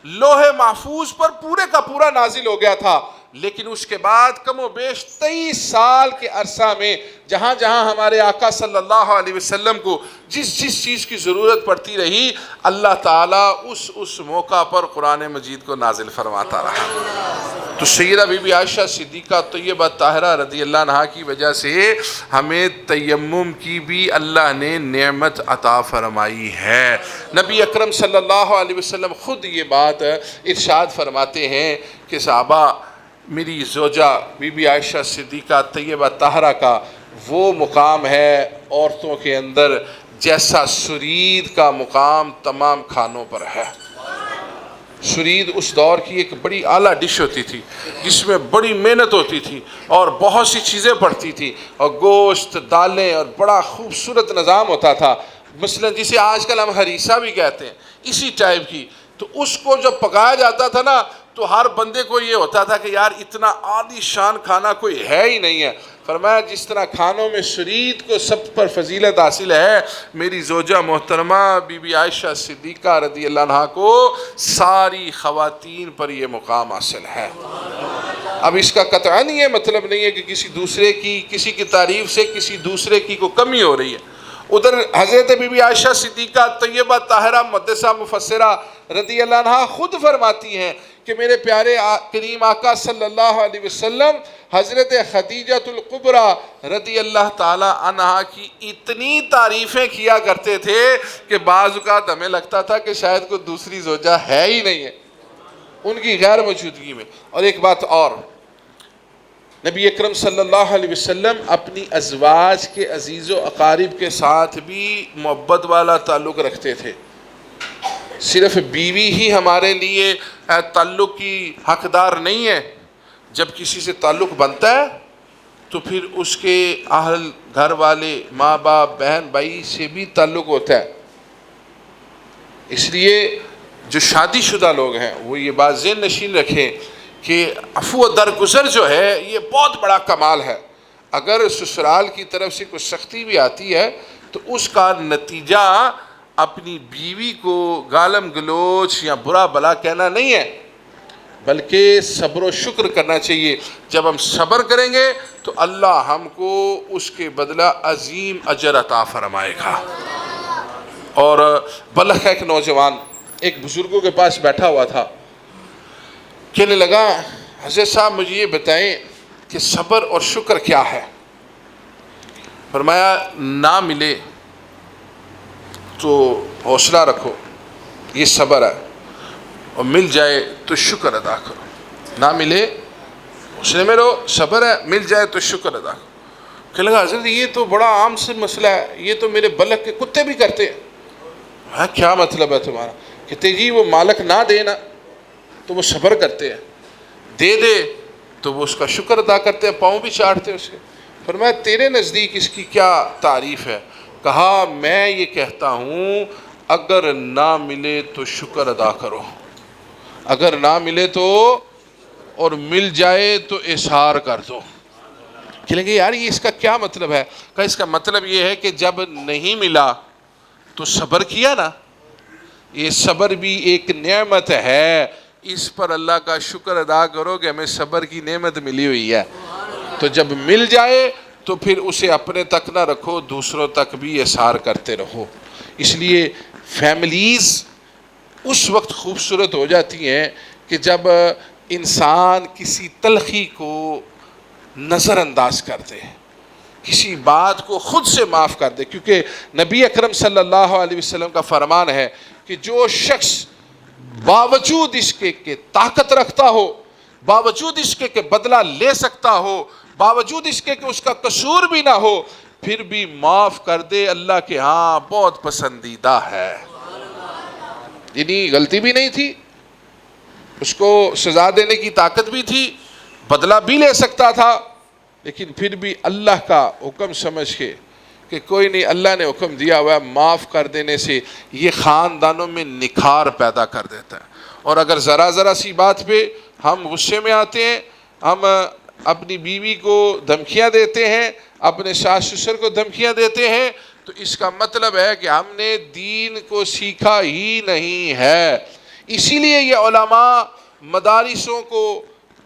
S1: لوح محفوظ پر پورے کا پورا نازل ہو گیا تھا، لیکن اس کے بعد کم و بیش 23 سال کے عرصہ میں جہاں جہاں ہمارے آقا صلی اللہ علیہ وسلم کو جس جس چیز کی ضرورت پڑتی رہی، اللہ تعالیٰ اس موقع پر قرآن مجید کو نازل فرماتا رہا۔ تو سیدہ بی بی عائشہ صدیقہ طیبہ طاہرہ رضی اللہ عنہا کی وجہ سے ہمیں تیمم کی بھی اللہ نے نعمت عطا فرمائی ہے۔ نبی اکرم صلی اللہ علیہ وسلم خود یہ بات ارشاد فرماتے ہیں کہ صحابہ، میری زوجہ بی بی عائشہ صدیقہ طیبہ طاہرہ کا وہ مقام ہے عورتوں کے اندر جیسا سرید کا مقام تمام کھانوں پر ہے۔ سرید اس دور کی ایک بڑی اعلیٰ ڈش ہوتی تھی جس میں بڑی محنت ہوتی تھی اور بہت سی چیزیں پڑتی تھی، اور گوشت، دالیں، اور بڑا خوبصورت نظام ہوتا تھا، مثلا جسے آج کل ہم ہریسہ بھی کہتے ہیں، اسی ٹائپ کی۔ تو اس کو جب پکایا جاتا تھا نا تو ہر بندے کو یہ ہوتا تھا کہ یار اتنا عالی شان کھانا کوئی ہے ہی نہیں ہے۔ فرمایا جس طرح کھانوں میں سرید کو سب پر فضیلت حاصل ہے، میری زوجہ محترمہ بی بی عائشہ صدیقہ رضی اللہ عنہا کو ساری خواتین پر یہ مقام حاصل ہے۔ اب اس کا قطعاً یہ مطلب نہیں ہے کہ کسی کی تعریف سے کسی دوسرے کی کو کمی ہو رہی ہے۔ ادھر حضرت بی بی عائشہ صدیقہ طیبہ طاہرہ محدثہ مفسرہ رضی اللہ عنہا خود فرماتی ہیں کہ میرے پیارے کریم آقا صلی اللہ علیہ وسلم حضرت خدیجہ الکبریٰ رضی اللہ تعالی عنہا کی اتنی تعریفیں کیا کرتے تھے کہ بعض اوقات ہمیں لگتا تھا کہ شاید کوئی دوسری زوجہ ہے ہی نہیں ہے ان کی غیر موجودگی میں۔ اور ایک بات اور، نبی اکرم صلی اللہ علیہ وسلم اپنی ازواج کے عزیز و اقارب کے ساتھ بھی محبت والا تعلق رکھتے تھے۔ صرف بیوی ہی ہمارے لیے تعلق کی حقدار نہیں ہے، جب کسی سے تعلق بنتا ہے تو پھر اس کے اہل گھر والے ماں باپ بہن بھائی سے بھی تعلق ہوتا ہے۔ اس لیے جو شادی شدہ لوگ ہیں وہ یہ بات ذہن نشین رکھیں کہ عفو و درگزر جو ہے یہ بہت بڑا کمال ہے۔ اگر سسرال کی طرف سے کچھ سختی بھی آتی ہے تو اس کا نتیجہ اپنی بیوی کو گالم گلوچ یا برا بلا کہنا نہیں ہے، بلکہ صبر و شکر کرنا چاہیے۔ جب ہم صبر کریں گے تو اللہ ہم کو اس کے بدلہ عظیم اجر عطا فرمائے گا۔ اور بلخ ایک نوجوان ایک بزرگوں کے پاس بیٹھا ہوا تھا، کہنے لگا حضرت صاحب مجھے یہ بتائیں کہ صبر اور شکر کیا ہے؟ فرمایا نہ ملے تو حوصلہ رکھو، یہ صبر ہے، اور مل جائے تو شکر ادا کرو۔ نہ ملے حوصلے میں رہو، صبر ہے، مل جائے تو شکر ادا کرو۔ کہنے لگا حضرت یہ تو بڑا عام سے مسئلہ ہے، یہ تو میرے بلک کے کتے بھی کرتے ہیں۔ کیا مطلب ہے تمہارا؟ کہتے جی وہ مالک نہ دے نا تو وہ صبر کرتے ہیں، دے دے تو وہ اس کا شکر ادا کرتے ہیں، پاؤں بھی چاٹتے ہیں اسے۔ فرمایا تیرے نزدیک اس کی کیا تعریف ہے؟ کہا میں یہ کہتا ہوں اگر نہ ملے تو شکر ادا کرو، اگر نہ ملے تو، اور مل جائے تو اظہار کر دو۔ کہیں گے یار یہ اس کا کیا مطلب ہے؟ کہا اس کا مطلب یہ ہے کہ جب نہیں ملا تو صبر کیا نا، یہ صبر بھی ایک نعمت ہے، اس پر اللہ کا شکر ادا کرو کہ ہمیں صبر کی نعمت ملی ہوئی ہے۔ تو جب مل جائے تو پھر اسے اپنے تک نہ رکھو، دوسروں تک بھی اظہار کرتے رہو۔ اس لیے فیملیز اس وقت خوبصورت ہو جاتی ہیں کہ جب انسان کسی تلخی کو نظر انداز کر دے، کسی بات کو خود سے معاف کر دے، کیونکہ نبی اکرم صلی اللہ علیہ وسلم کا فرمان ہے کہ جو شخص باوجود اس کے کہ طاقت رکھتا ہو، باوجود اس کے کہ بدلہ لے سکتا ہو، باوجود اس کے کہ اس کا قصور بھی نہ ہو، پھر بھی معاف کر دے، اللہ کے ہاں بہت پسندیدہ ہے۔ یعنی غلطی بھی نہیں تھی، اس کو سزا دینے کی طاقت بھی تھی، بدلہ بھی لے سکتا تھا، لیکن پھر بھی اللہ کا حکم سمجھ کے کہ کوئی نہیں، اللہ نے حکم دیا ہوا ہے، معاف کر دینے سے یہ خاندانوں میں نکھار پیدا کر دیتا ہے۔ اور اگر ذرا سی بات پہ ہم غصے میں آتے ہیں، ہم اپنی بیوی کو دھمکیاں دیتے ہیں، اپنے ساس سسر کو دھمکیاں دیتے ہیں، تو اس کا مطلب ہے کہ ہم نے دین کو سیکھا ہی نہیں ہے۔ اسی لیے یہ علماء مدارسوں کو،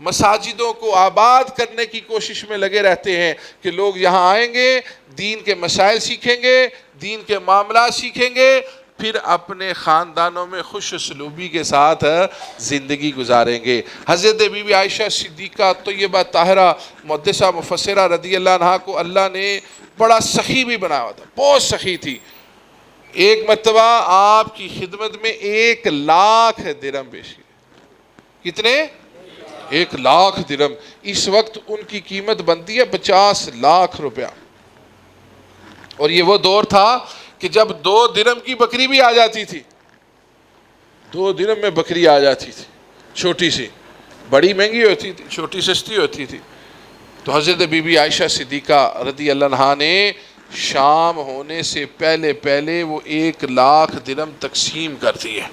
S1: مساجدوں کو آباد کرنے کی کوشش میں لگے رہتے ہیں کہ لوگ یہاں آئیں گے، دین کے مسائل سیکھیں گے، دین کے معاملات سیکھیں گے، پھر اپنے خاندانوں میں خوش اسلوبی کے ساتھ زندگی گزاریں گے۔ حضرت بی بی عائشہ صدیقہ طیبہ طاہرہ محدثہ مفسرہ رضی اللہ عنہا کو اللہ نے بڑا سخی بھی بنایا ہوا تھا، بہت سخی تھی۔ ایک مرتبہ آپ کی خدمت میں 1,00,000 درہم پیش کی۔ کتنے؟ 1,00,000 درہم۔ اس وقت ان کی قیمت بنتی ہے 50 لاکھ روپیہ، اور یہ وہ دور تھا کہ جب 2 درہم کی بکری بھی آ جاتی تھی، 2 درہم میں بکری آ جاتی تھی، چھوٹی سی، بڑی مہنگی ہوتی تھی، چھوٹی سستی ہوتی تھی۔ تو حضرت بی بی عائشہ صدیقہ رضی اللہ عنہا نے شام ہونے سے پہلے پہلے وہ 1,00,000 درہم تقسیم کر دی ہے۔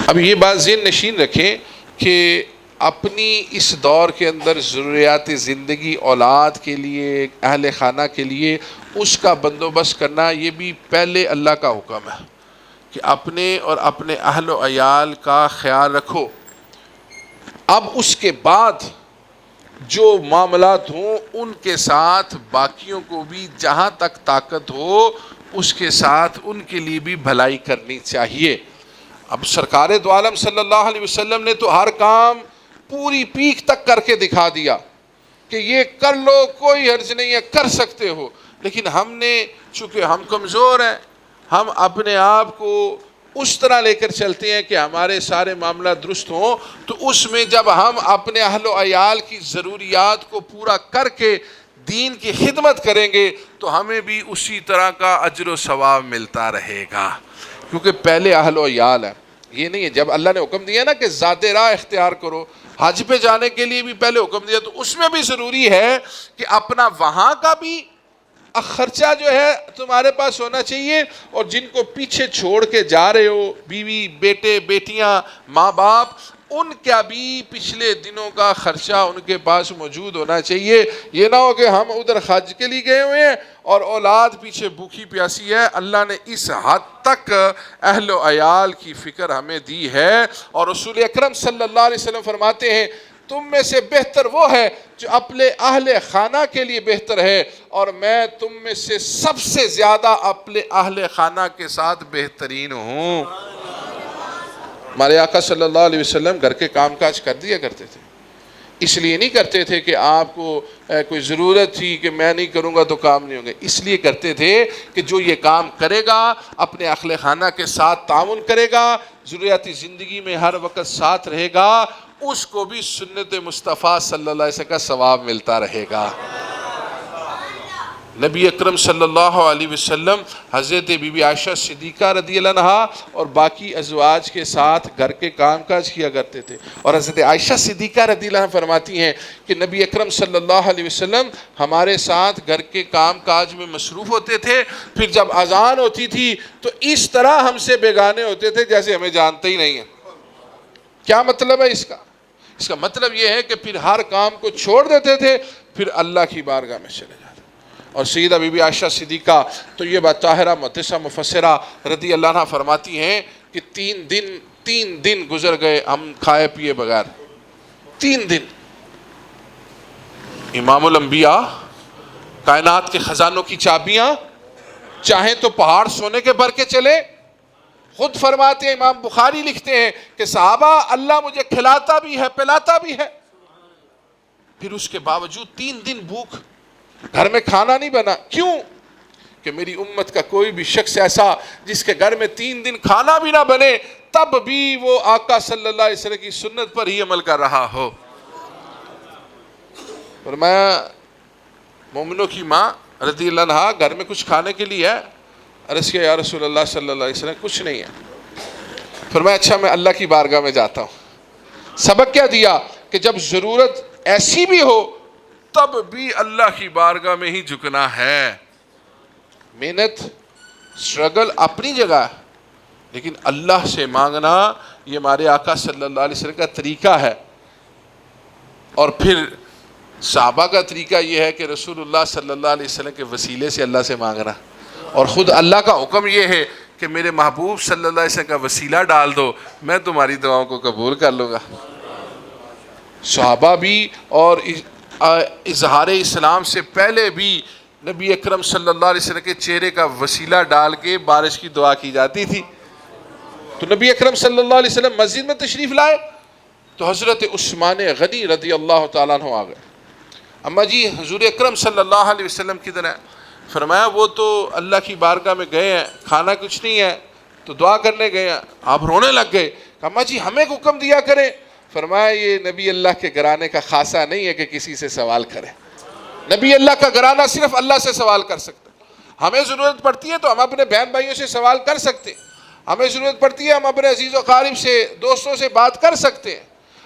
S1: اب یہ بات ذہن نشین رکھیں کہ اپنی اس دور کے اندر ضروریات زندگی اولاد کے لیے، اہل خانہ کے لیے اس کا بندوبست کرنا، یہ بھی پہلے اللہ کا حکم ہے کہ اپنے اور اپنے اہل و عیال کا خیال رکھو۔ اب اس کے بعد جو معاملات ہوں ان کے ساتھ باقیوں کو بھی جہاں تک طاقت ہو اس کے ساتھ ان کے لیے بھی بھلائی کرنی چاہیے۔ اب سرکار دو عالم صلی اللہ علیہ وسلم نے تو ہر کام پوری پیک تک کر کے دکھا دیا کہ یہ کر لو، کوئی حرج نہیں ہے، کر سکتے ہو، لیکن ہم نے چونکہ ہم کمزور ہیں، ہم اپنے آپ کو اس طرح لے کر چلتے ہیں کہ ہمارے سارے معاملات درست ہوں، تو اس میں جب ہم اپنے اہل و عیال کی ضروریات کو پورا کر کے دین کی خدمت کریں گے تو ہمیں بھی اسی طرح کا اجر و ثواب ملتا رہے گا، کیونکہ پہلے اہل و عیال ہے۔ یہ نہیں ہے جب اللہ نے حکم دیا نا کہ ذات راہ اختیار کرو، حج پہ جانے کے لیے بھی پہلے حکم دیا، تو اس میں بھی ضروری ہے کہ اپنا وہاں کا بھی خرچہ جو ہے تمہارے پاس ہونا چاہیے، اور جن کو پیچھے چھوڑ کے جا رہے ہو، بیوی، بیٹے، بیٹیاں، ماں باپ، ان کا بھی پچھلے دنوں کا خرچہ ان کے پاس موجود ہونا چاہیے۔ یہ نہ ہو کہ ہم ادھر حج کے لیے گئے ہوئے ہیں اور اولاد پیچھے بھوکی پیاسی ہے۔ اللہ نے اس حد تک اہل و عیال کی فکر ہمیں دی ہے، اور رسول اکرم صلی اللہ علیہ وسلم فرماتے ہیں تم میں سے بہتر وہ ہے جو اپنے اہل خانہ کے لیے بہتر ہے، اور میں تم میں سے سب سے زیادہ اپنے اہل خانہ کے ساتھ بہترین ہوں۔ ہمارے آقا صلی اللہ علیہ وسلم گھر کے کام کاج کر دیا کرتے تھے، اس لیے نہیں کرتے تھے کہ آپ کو کوئی ضرورت تھی کہ میں نہیں کروں گا تو کام نہیں ہوگا، اس لیے کرتے تھے کہ جو یہ کام کرے گا اپنے اہل خانہ کے ساتھ تعاون کرے گا، ضروریاتی زندگی میں ہر وقت ساتھ رہے گا، اس کو بھی سنت مصطفیٰ صلی اللہ علیہ وسلم کا ثواب ملتا رہے گا۔ نبی اکرم صلی اللہ علیہ وسلم حضرت بی بی عائشہ صدیقہ رضی اللہ عنہا اور باقی ازواج کے ساتھ گھر کے کام کاج کیا کرتے تھے، اور حضرت عائشہ صدیقہ رضی اللہ عنہا فرماتی ہیں کہ نبی اکرم صلی اللہ علیہ وسلم ہمارے ساتھ گھر کے کام کاج میں مصروف ہوتے تھے، پھر جب اذان ہوتی تھی تو اس طرح ہم سے بیگانے ہوتے تھے جیسے ہمیں جانتے ہی نہیں ہیں۔ کیا مطلب ہے اس کا؟ اس کا مطلب یہ ہے کہ پھر ہر کام کو چھوڑ دیتے تھے، پھر اللہ کی بارگاہ میں چلے جاتے۔ اور سیدہ بی بی عائشہ صدیقہ طیبہ طاہرہ محدثہ مفسرہ رضی اللہ عنہا فرماتی ہیں کہ 3 دن گزر گئے ہم کھائے پیے بغیر، 3 دن۔ امام الانبیاء، کائنات کے خزانوں کی چابیاں، چاہیں تو پہاڑ سونے کے بھر کے چلے، خود فرماتے ہیں، امام بخاری لکھتے ہیں کہ صحابہ اللہ مجھے کھلاتا بھی ہے پلاتا بھی ہے، پھر اس کے باوجود 3 دن بھوک، گھر میں کھانا نہیں بنا۔ کیوں؟ کہ میری امت کا کوئی بھی شخص ایسا جس کے گھر میں 3 دن کھانا بھی نہ بنے تب بھی وہ آقا صلی اللہ علیہ وسلم کی سنت پر ہی عمل کر رہا ہو۔ فرمایا مومنوں کی ماں رضی اللہ عنہا گھر میں کچھ کھانے کے لیے ہے؟ عرض کیا یا رسول اللہ صلی اللہ علیہ وسلم کچھ نہیں ہے۔ فرمایا اچھا میں اللہ کی بارگاہ میں جاتا ہوں۔ سبق کیا دیا کہ جب ضرورت ایسی بھی ہو تب بھی اللہ کی بارگاہ میں ہی جھکنا ہے۔ محنت، سٹرگل اپنی جگہ ہے، لیکن اللہ سے مانگنا یہ ہمارے آقا صلی اللہ علیہ وسلم کا طریقہ ہے۔ اور پھر صحابہ کا طریقہ یہ ہے کہ رسول اللہ صلی اللہ علیہ وسلم کے وسیلے سے اللہ سے مانگنا، اور خود اللہ کا حکم یہ ہے کہ میرے محبوب صلی اللہ علیہ وسلم کا وسیلہ ڈال دو، میں تمہاری دعاؤں کو قبول کر لوں گا۔ صحابہ بھی اور اظہار اسلام سے پہلے بھی نبی اکرم صلی اللہ علیہ وسلم کے چہرے کا وسیلہ ڈال کے بارش کی دعا کی جاتی تھی۔ تو نبی اکرم صلی اللہ علیہ وسلم مسجد میں تشریف لائے تو حضرت عثمان غنی رضی اللہ تعالیٰ عنہ آ گئے۔ اما جی حضور اکرم صلی اللہ علیہ وسلم کدھر ہیں؟ فرمایا وہ تو اللہ کی بارگاہ میں گئے ہیں، کھانا کچھ نہیں ہے تو دعا کرنے گئے ہیں۔ آپ رونے لگ گئے، اما جی ہمیں حکم دیا کریں۔ فرمایا یہ نبی اللہ کے گھرانے کا خاصہ نہیں ہے کہ کسی سے سوال کرے، نبی اللہ کا گھرانہ صرف اللہ سے سوال کر سکتا ہے۔ ہمیں ضرورت پڑتی ہے تو ہم اپنے بہن بھائیوں سے سوال کر سکتے ہیں، ہمیں ضرورت پڑتی ہے ہم اپنے عزیز و قارب سے، دوستوں سے بات کر سکتے ہیں۔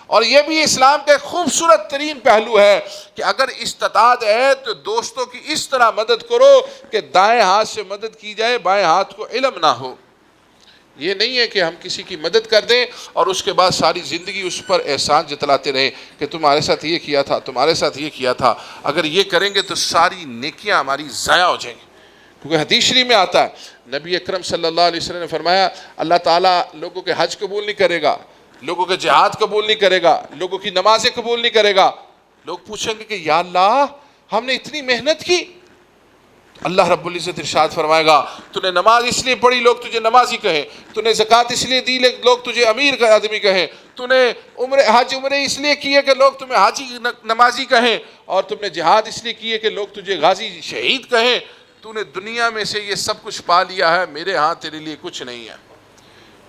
S1: اور یہ بھی اسلام کا ایک خوبصورت ترین پہلو ہے کہ اگر استطاعت ہے تو دوستوں کی اس طرح مدد کرو کہ دائیں ہاتھ سے مدد کی جائے، بائیں ہاتھ کو علم نہ ہو۔ یہ نہیں ہے کہ ہم کسی کی مدد کر دیں اور اس کے بعد ساری زندگی اس پر احسان جتلاتے رہیں کہ تمہارے ساتھ یہ کیا تھا، تمہارے ساتھ یہ کیا تھا۔ اگر یہ کریں گے تو ساری نیکیاں ہماری ضائع ہو جائیں گی، کیونکہ حدیث شریف میں آتا ہے نبی اکرم صلی اللہ علیہ وسلم نے فرمایا اللہ تعالیٰ لوگوں کے حج قبول نہیں کرے گا، لوگوں کے جہاد قبول نہیں کرے گا، لوگوں کی نمازیں قبول نہیں کرے گا۔ لوگ پوچھیں گے کہ یا اللہ ہم نے اتنی محنت کی، اللہ رب العزت ارشاد فرمائے گا تو نے نماز اس لیے پڑھی لوگ تجھے نمازی کہیں، تو نے زکوٰۃ اس لیے دی لوگ تجھے امیر کا آدمی کہیں، تو نے حج عمرے اس لیے کیے کہ لوگ تمہیں حاجی نمازی کہیں، اور تم نے جہاد اس لیے کیے کہ لوگ تجھے غازی شہید کہیں۔ تو نے دنیا میں سے یہ سب کچھ پا لیا ہے، میرے ہاں تیرے لیے کچھ نہیں ہے۔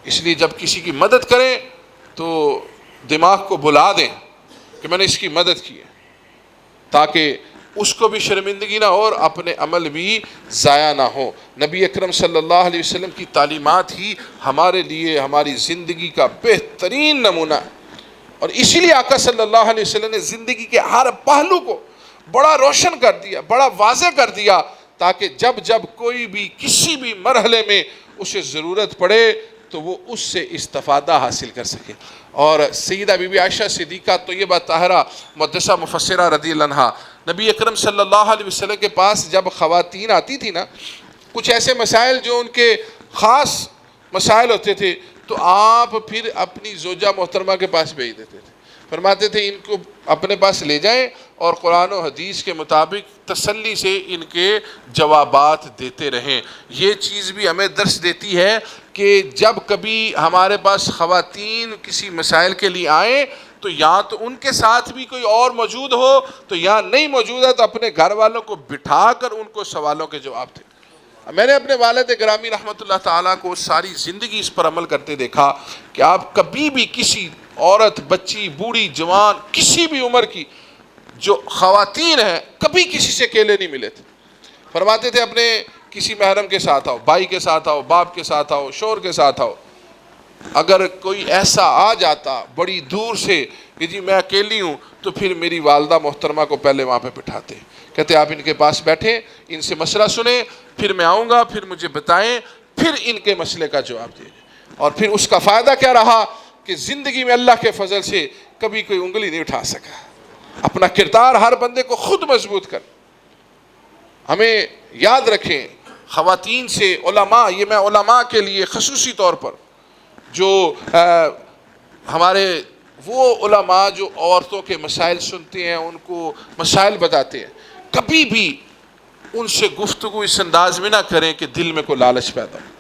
S1: اس لیے جب کسی کی مدد کریں تو دماغ کو بھلا دیں کہ میں نے اس کی مدد کی ہے، تاکہ اس کو بھی شرمندگی نہ ہو اور اپنے عمل بھی ضائع نہ ہو۔ نبی اکرم صلی اللہ علیہ وسلم کی تعلیمات ہی ہمارے لیے ہماری زندگی کا بہترین نمونہ ہے، اور اسی لیے آقا صلی اللہ علیہ وسلم نے زندگی کے ہر پہلو کو بڑا روشن کر دیا، بڑا واضح کر دیا، تاکہ جب جب کوئی بھی کسی بھی مرحلے میں اسے ضرورت پڑے تو وہ اس سے استفادہ حاصل کر سکے۔ اور سیدہ بی بی عائشہ صدیقہ طیبہ طاہرہ مقدسہ مفسرہ رضی اللہ عنہا، نبی اکرم صلی اللہ علیہ وسلم کے پاس جب خواتین آتی تھی نا، کچھ ایسے مسائل جو ان کے خاص مسائل ہوتے تھے تو آپ پھر اپنی زوجہ محترمہ کے پاس بھیج دیتے تھے، فرماتے تھے ان کو اپنے پاس لے جائیں اور قرآن و حدیث کے مطابق تسلی سے ان کے جوابات دیتے رہیں۔ یہ چیز بھی ہمیں درس دیتی ہے کہ جب کبھی ہمارے پاس خواتین کسی مسائل کے لیے آئیں تو یا تو ان کے ساتھ بھی کوئی اور موجود ہو، تو یا نہیں موجود ہے تو اپنے گھر والوں کو بٹھا کر ان کو سوالوں کے جواب دیں۔ میں نے اپنے والد گرامی رحمۃ اللہ تعالیٰ کو ساری زندگی اس پر عمل کرتے دیکھا کہ آپ کبھی بھی کسی عورت، بچی، بوڑھی، جوان، کسی بھی عمر کی جو خواتین ہیں کبھی کسی سے اکیلے نہیں ملے تھے۔ فرماتے تھے اپنے کسی محرم کے ساتھ آؤ، بھائی کے ساتھ آؤ، باپ کے ساتھ آؤ، شوہر کے ساتھ آؤ۔ اگر کوئی ایسا آ جاتا بڑی دور سے کہ جی میں اکیلی ہوں، تو پھر میری والدہ محترمہ کو پہلے وہاں پہ بٹھاتے، کہتے آپ ان کے پاس بیٹھیں، ان سے مسئلہ سنیں، پھر میں آؤں گا، پھر مجھے بتائیں، پھر ان کے مسئلے کا جواب دیں۔ اور پھر اس کا فائدہ کیا رہا کہ زندگی میں اللہ کے فضل سے کبھی کوئی انگلی نہیں اٹھا سکا۔ اپنا کردار ہر بندے کو خود مضبوط کر۔ ہمیں یاد رکھیں خواتین سے، علماء، یہ میں علماء کے لیے خصوصی طور پر جو ہمارے وہ علماء جو عورتوں کے مسائل سنتے ہیں، ان کو مسائل بتاتے ہیں، کبھی بھی ان سے گفتگو اس انداز میں نہ کریں کہ دل میں کوئی لالچ پیدا ہو۔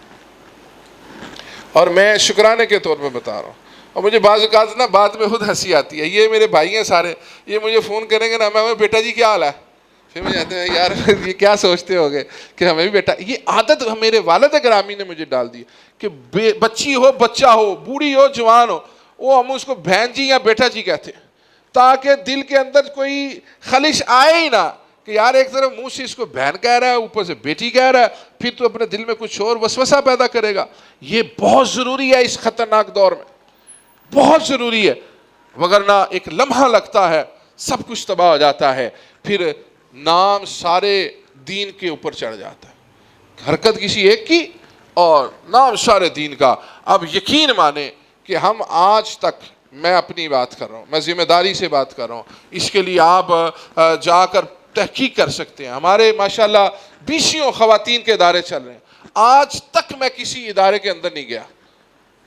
S1: اور میں شکرانے کے طور پہ بتا رہا ہوں، اور مجھے بعض اوقات نا بعد میں خود ہنسی آتی ہے، یہ میرے بھائی ہیں سارے، یہ مجھے فون کریں گے نا، میں بیٹا جی کیا حال ہے، پھر مجھے کہتے ہیں یار یہ کیا سوچتے ہو گے کہ ہمیں بھی بیٹا، یہ عادت میرے والد گرامی نے مجھے ڈال دی کہ بچی ہو، بچہ ہو، بوڑھی ہو، جوان ہو، وہ ہم اس کو بہن جی یا بیٹا جی کہتے ہیں، تاکہ دل کے اندر کوئی خلش آئے ہی نہ کہ یار ایک طرف منہ سے اس کو بہن کہہ رہا ہے، اوپر سے بیٹی کہہ رہا ہے، پھر تو اپنے دل میں کچھ اور وسوسہ پیدا کرے گا۔ یہ بہت ضروری ہے اس خطرناک دور میں، بہت ضروری ہے، وگرنہ ایک لمحہ لگتا ہے سب کچھ تباہ ہو جاتا ہے، پھر نام سارے دین کے اوپر چڑھ جاتا ہے، حرکت کسی ایک کی اور نام سارے دین کا۔ اب یقین مانیں کہ ہم آج تک، میں اپنی بات کر رہا ہوں، میں ذمہ داری سے بات کر رہا ہوں، اس کے لیے آپ جا کر تحقیق کر سکتے ہیں، ہمارے ماشاءاللہ بیسیوں خواتین کے ادارے چل رہے ہیں، آج تک میں کسی ادارے کے اندر نہیں گیا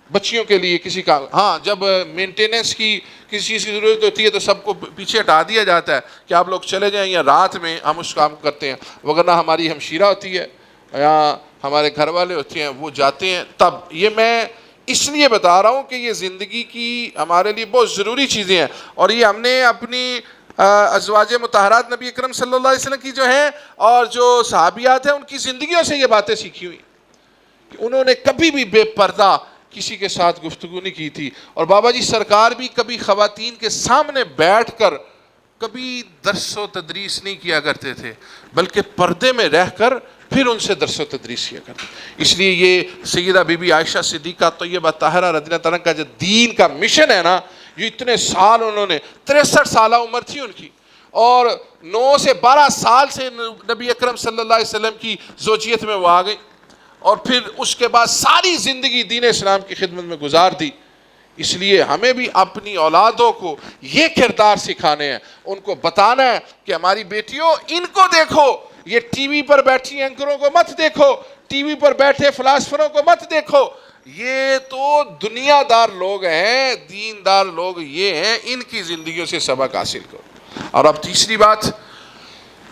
S1: بچیوں کے لیے کسی کا. ہاں جب مینٹیننس کی کسی چیز کی ضرورت ہوتی ہے تو سب کو پیچھے ہٹا دیا جاتا ہے کہ آپ لوگ چلے جائیں, یا رات میں ہم اس کام کرتے ہیں, وگرنہ ہماری ہمشیرہ ہوتی ہے یا ہمارے گھر والے ہوتے ہیں وہ جاتے ہیں. تب یہ میں اس لیے بتا رہا ہوں کہ یہ زندگی کی ہمارے لیے بہت ضروری چیزیں ہیں, اور یہ ہم نے اپنی ازواج مطہرات نبی اکرم صلی اللہ علیہ وسلم کی جو ہیں اور جو صحابیات ہیں ان کی زندگیوں سے یہ باتیں سیکھی ہوئی کہ انہوں نے کبھی بھی بے پردہ کسی کے ساتھ گفتگو نہیں کی تھی. اور بابا جی سرکار بھی کبھی خواتین کے سامنے بیٹھ کر کبھی درس و تدریس نہیں کیا کرتے تھے, بلکہ پردے میں رہ کر پھر ان سے درس و تدریس کیا کرتے. اس لیے یہ سیدہ بی بی عائشہ صدیقہ طیبہ طاہرہ رضی اللہ تعالیٰ کا جو دین کا مشن ہے نا, یہ اتنے سال انہوں نے 63 سالہ عمر تھی ان کی, اور 9 سے 12 سال سے نبی اکرم صلی اللہ علیہ وسلم کی زوجیت میں وہ آ گئی, اور پھر اس کے بعد ساری زندگی دین اسلام کی خدمت میں گزار دی. اس لیے ہمیں بھی اپنی اولادوں کو یہ کردار سکھانے ہیں, ان کو بتانا ہے کہ ہماری بیٹیوں ان کو دیکھو, یہ ٹی وی پر بیٹھی اینکروں کو مت دیکھو, ٹی وی پر بیٹھے فلاسفروں کو مت دیکھو, یہ تو دنیا دار لوگ ہیں, دیندار لوگ یہ ہیں, ان کی زندگیوں سے سبق حاصل کرو. اور اب تیسری بات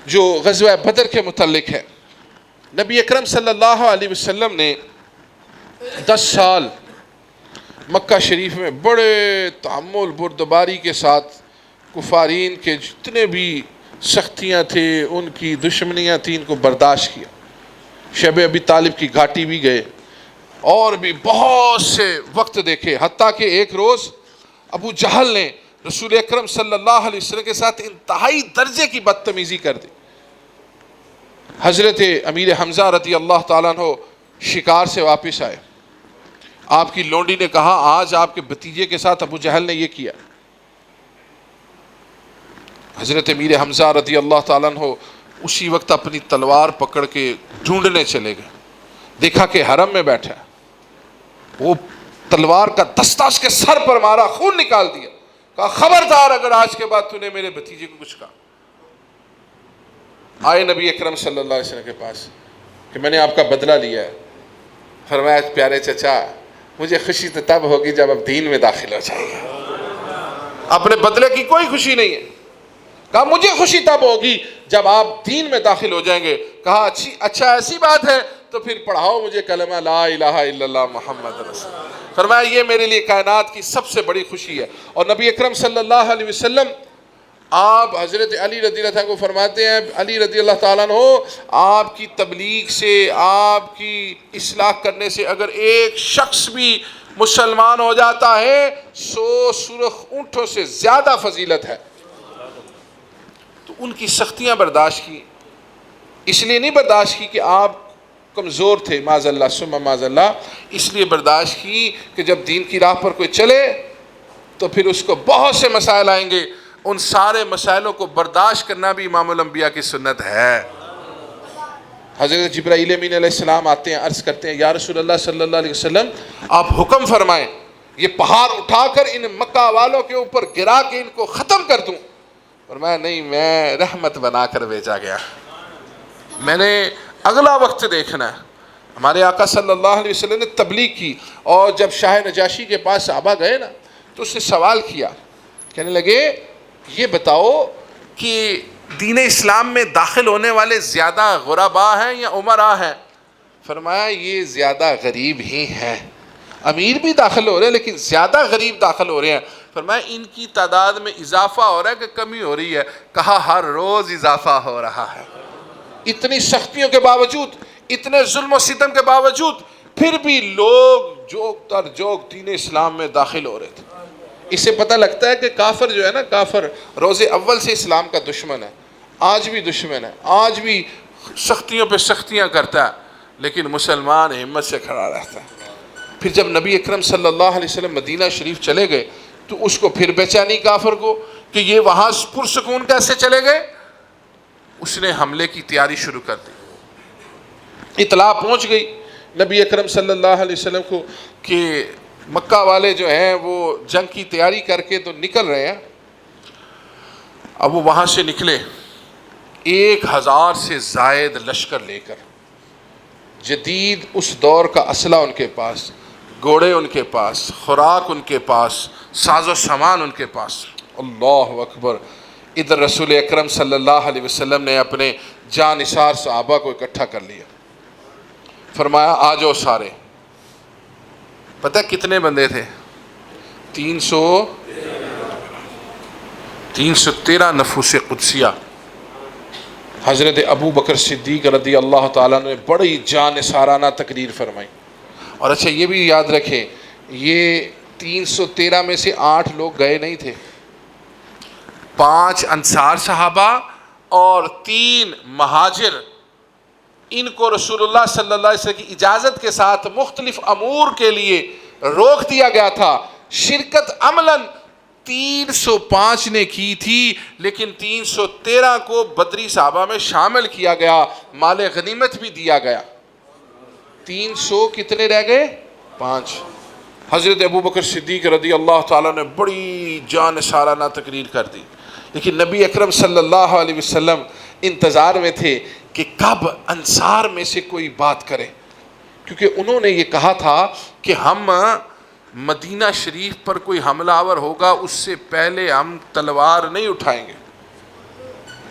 S1: جو غزوہ بدر کے متعلق ہے, نبی اکرم صلی اللہ علیہ وسلم نے 10 سال مکہ شریف میں بڑے تحمل بردباری کے ساتھ کفارین کے جتنے بھی سختیاں تھے, ان کی دشمنیاں تھیں, ان کو برداشت کیا. شیب ابی طالب کی گھاٹی بھی گئے اور بھی بہت سے وقت دیکھے, حتیٰ کہ ایک روز ابو جہل نے رسول اکرم صلی اللہ علیہ وسلم کے ساتھ انتہائی درجے کی بدتمیزی کر دی. حضرت امیر حمزہ رضی اللہ تعالیٰ عنہ شکار سے واپس آئے, آپ کی لونڈی نے کہا آج آپ کے بھتیجے کے ساتھ ابو جہل نے یہ کیا. حضرت امیر حمزہ رضی اللہ تعالیٰ عنہ اسی وقت اپنی تلوار پکڑ کے ڈھونڈنے چلے گئے, دیکھا کہ حرم میں بیٹھا ہے, وہ تلوار کا دستہ اس کے سر پر مارا, خون نکال دیا, کہا خبردار اگر آج کے بعد تو نے میرے بھتیجے کو کچھ کہا. آئے نبی اکرم صلی اللہ علیہ وسلم کے پاس کہ میں نے آپ کا بدلہ لیا ہے. فرمایا پیارے چچا مجھے خوشی تو تب ہوگی جب آپ دین میں داخل ہو جائیں گے, اپنے بدلے کی کوئی خوشی نہیں ہے. کہا مجھے خوشی تب ہوگی جب آپ دین میں داخل ہو جائیں گے. کہا اچھا ایسی بات ہے تو پھر پڑھاؤ مجھے کلمہ لا الہ الا اللہ محمد رسول. فرمایا یہ میرے لیے کائنات کی سب سے بڑی خوشی ہے. اور نبی اکرم صلی اللہ علیہ وسلم آپ حضرت علی رضی اللہ عنہ کو فرماتے ہیں, علی رضی اللہ تعالیٰ عنہ آپ کی تبلیغ سے, آپ کی اصلاح کرنے سے اگر ایک شخص بھی مسلمان ہو جاتا ہے 100 سرخ اونٹوں سے زیادہ فضیلت ہے. تو ان کی سختیاں برداشت کی, اس لیے نہیں برداشت کی کہ آپ کمزور تھے, معاذ اللہ ثم معاذ اللہ, اس لیے برداشت کی کہ جب دین کی راہ پر کوئی چلے تو پھر اس کو بہت سے مسائل آئیں گے, ان سارے مسائلوں کو برداشت کرنا بھی امام الانبیاء کی سنت ہے. حضرت جبرائیل امین علیہ السلام آتے ہیں, عرض کرتے ہیں یا رسول اللہ صلی اللہ علیہ وسلم آپ حکم فرمائیں یہ پہاڑ اٹھا کر ان مکہ والوں کے اوپر گرا کے ان کو ختم کر دوں. فرمایا نہیں, میں رحمت بنا کر بھیجا گیا, میں نے اگلا وقت دیکھنا ہے. ہمارے آقا صلی اللہ علیہ وسلم نے تبلیغ کی, اور جب شاہ نجاشی کے پاس صحابہ گئے نا تو اس سے سوال کیا, کہنے لگے یہ بتاؤ کہ دین اسلام میں داخل ہونے والے زیادہ غربا ہیں یا امراء ہیں؟ فرمایا یہ زیادہ غریب ہی ہیں, امیر بھی داخل ہو رہے ہیں لیکن زیادہ غریب داخل ہو رہے ہیں. فرمایا ان کی تعداد میں اضافہ ہو رہا ہے کہ کمی ہو رہی ہے؟ کہا ہر روز اضافہ ہو رہا ہے. اتنی سختیوں کے باوجود, اتنے ظلم و ستم کے باوجود پھر بھی لوگ جوک در جوک دین اسلام میں داخل ہو رہے تھے. اس سے پتہ لگتا ہے کہ کافر جو ہے نا, کافر روز اول سے اسلام کا دشمن ہے, آج بھی دشمن ہے, آج بھی سختیوں پہ سختیاں کرتا ہے, لیکن مسلمان ہمت سے کھڑا رہتا ہے. پھر جب نبی اکرم صلی اللہ علیہ وسلم مدینہ شریف چلے گئے تو اس کو پھر بے چینی کافر کو کہ یہ وہاں پرسکون کیسے چلے گئے. اس نے حملے کی تیاری شروع کر دی. اطلاع پہنچ گئی نبی اکرم صلی اللہ علیہ وسلم کو کہ مکہ والے جو ہیں وہ جنگ کی تیاری کر کے تو نکل رہے ہیں. اب وہ وہاں سے نکلے 1000 سے زائد لشکر لے کر, جدید اس دور کا اسلحہ ان کے پاس، گھوڑے ان کے پاس، خوراک ان کے پاس، ساز و سامان ان کے پاس. اللہ اکبر. ادھر رسول اکرم صلی اللہ علیہ وسلم نے اپنے جانثار صحابہ کو اکٹھا کر لیا. فرمایا آ جاؤ سارے. پتہ کتنے بندے تھے؟ 313 نفوس قدسیہ. حضرت ابو بکر صدیق رضی اللہ تعالیٰ نے بڑی جانثارانہ تقریر فرمائی. اور اچھا یہ بھی یاد رکھیں، یہ 313 میں سے 8 لوگ گئے نہیں تھے. 5 انصار صحابہ اور 3 مہاجر، ان کو رسول اللہ صلی اللہ علیہ وسلم کی اجازت کے ساتھ مختلف امور کے لیے روک دیا گیا تھا. شرکت عملاً 305 نے کی تھی، لیکن 313 کو بدری صحابہ میں شامل کیا گیا، مال غنیمت بھی دیا گیا. 300 کتنے رہ گئے؟ 5. حضرت ابو بکر صدیق رضی اللہ تعالیٰ نے بڑی جانثارانہ تقریر کر دی، لیکن نبی اکرم صلی اللہ علیہ وسلم انتظار میں تھے کہ کب انصار میں سے کوئی بات کرے، کیونکہ انہوں نے یہ کہا تھا کہ ہم مدینہ شریف پر کوئی حملہ آور ہوگا اس سے پہلے ہم تلوار نہیں اٹھائیں گے.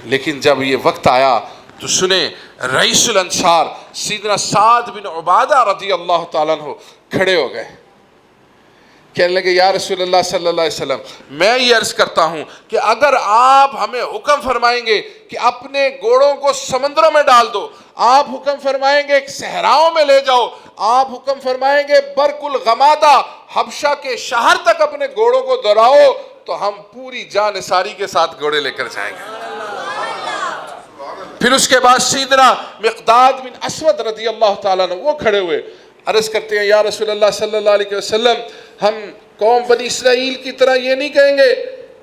S1: لیکن جب یہ وقت آیا تو سنیں، رئیس الانصار سیدنا سعد بن عبادہ رضی اللہ تعالیٰ عنہ کھڑے ہو گئے. کہنے لگے یا رسول اللہ صلی اللہ علیہ وسلم، میں یہ عرض کرتا ہوں کہ اگر آپ ہمیں حکم فرمائیں گے کہ اپنے گھوڑوں کو سمندروں میں ڈال دو، آپ حکم فرمائیں گے صحراؤں میں لے جاؤ، آپ حکم فرمائیں گے برق الغمادہ حبشہ کے شہر تک اپنے گھوڑوں کو دوڑاؤ، تو ہم پوری جان نثاری کے ساتھ گھوڑے لے کر جائیں گے. پھر اس کے بعد سیدنا مقداد بن اسود رضی اللہ تعالیٰ عنہ وہ کھڑے ہوئے، عرض کرتے ہیں یا رسول اللہ صلی اللہ علیہ وسلم، ہم قوم بنی اسرائیل کی طرح یہ نہیں کہیں گے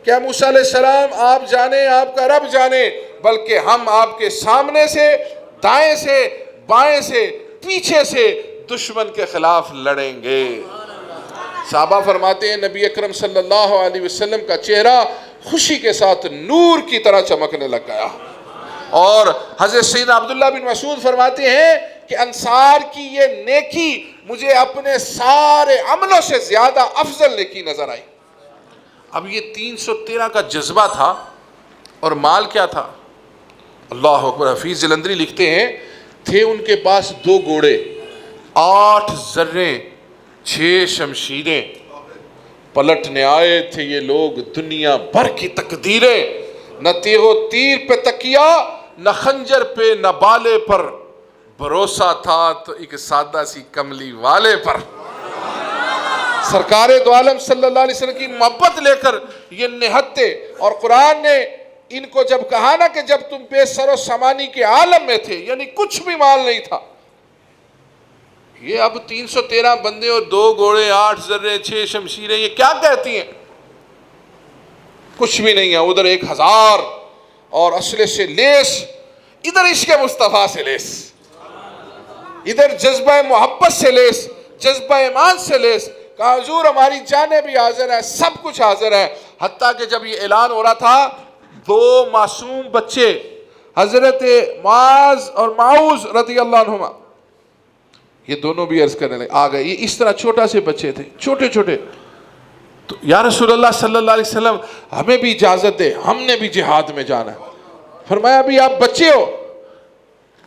S1: کہ موسیٰ علیہ السلام آپ جانیں، آپ کا رب جانے، بلکہ ہم آپ کے سامنے سے، دائیں سے، بائیں سے، پیچھے سے دشمن کے خلاف لڑیں گے. صحابہ فرماتے ہیں نبی اکرم صلی اللہ علیہ وسلم کا چہرہ خوشی کے ساتھ نور کی طرح چمکنے لگ گیا. اور حضرت سیدنا عبداللہ بن مسعود فرماتے ہیں کہ انصار کی یہ نیکی مجھے اپنے سارے عملوں سے زیادہ افضل نیکی نظر آئی. اب یہ 313 کا جذبہ تھا، اور مال کیا تھا؟ اللہ اکبر. حفیظ جلندری لکھتے ہیں تھے ان کے پاس 2 گھوڑے، 8 زریں، 6 شمشیریں. پلٹنے آئے تھے یہ لوگ دنیا بھر کی تقدیریں، نہ تیغ و تیر پہ تکیا، نہ خنجر پہ، نہ بالے پر. بھروسہ تھا تو ایک سادہ سی کملی والے پر. سرکار دو عالم صلی اللہ علیہ وسلم کی محبت لے کر یہ نہتے. اور قرآن نے ان کو جب کہا نا کہ جب تم بے سر و سامانی کے عالم میں تھے، یعنی کچھ بھی مال نہیں تھا. یہ اب 313 بندے اور 2 گھوڑے، 8 زرے، 6 شمشیریں، یہ کیا کہتی ہیں؟ کچھ بھی نہیں ہے. ادھر 1000 اور اسلحے سے لیس، ادھر عشق مصطفیٰ سے لیس، ادھر جذبہ محبت سے لیس، جذبہ ایمان سے لیس. کہا حضور ہماری جانیں بھی حاضر ہیں، سب کچھ حاضر ہے. حتیٰ کہ جب یہ اعلان ہو رہا تھا 2 معصوم بچے حضرت معاذ اور معوذ رضی اللہ عنہما، یہ دونوں بھی عرض کرنے لگے، آ گئے. یہ اس طرح چھوٹا سے بچے تھے، چھوٹے چھوٹے. تو یا رسول اللہ صلی اللہ علیہ وسلم ہمیں بھی اجازت دے، ہم نے بھی جہاد میں جانا ہے. فرمایا ابھی آپ بچے ہو.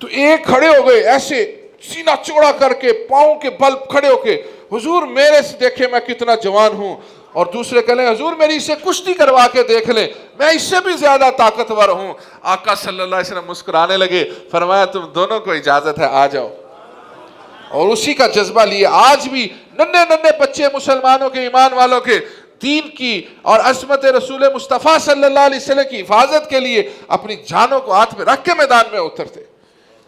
S1: تو ایک کھڑے ہو گئے ایسے سینہ چوڑا کر کے، پاؤں کے بل کھڑے ہو کے، حضور میرے سے دیکھیں میں کتنا جوان ہوں. اور دوسرے کہہ لیں حضور میری اس سے کشتی کروا کے دیکھ لیں، میں اس سے بھی زیادہ طاقتور ہوں. آقا صلی اللہ علیہ وسلم مسکرانے لگے، فرمایا تم دونوں کو اجازت ہے، آ جاؤ. اور اسی کا جذبہ لیے آج بھی ننھے ننھے بچے مسلمانوں کے، ایمان والوں کے دین کی اور عظمت رسول مصطفیٰ صلی اللہ علیہ وسلم کی حفاظت کے لیے اپنی جانوں کو ہاتھ میں رکھ کے میدان میں اترتے.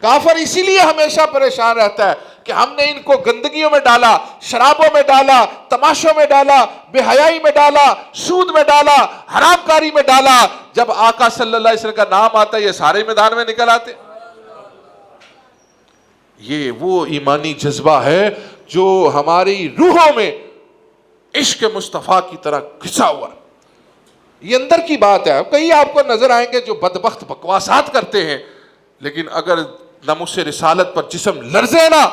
S1: کافر اسی لیے ہمیشہ پریشان رہتا ہے کہ ہم نے ان کو گندگیوں میں ڈالا، شرابوں میں ڈالا، تماشوں میں ڈالا، بے حیائی میں ڈالا، سود میں ڈالا، حرام کاری میں ڈالا. جب آقا صلی اللہ علیہ وسلم کا نام آتا ہے یہ سارے میدان میں نکل آتے. یہ وہ ایمانی جذبہ ہے جو ہماری روحوں میں عشق مصطفیٰ کی طرح گھسا ہوا. یہ اندر کی بات ہے. کئی آپ کو نظر آئیں گے جو بدبخت بکواسات کرتے ہیں، لیکن اگر ناموس رسالت پر جسم لرزے نا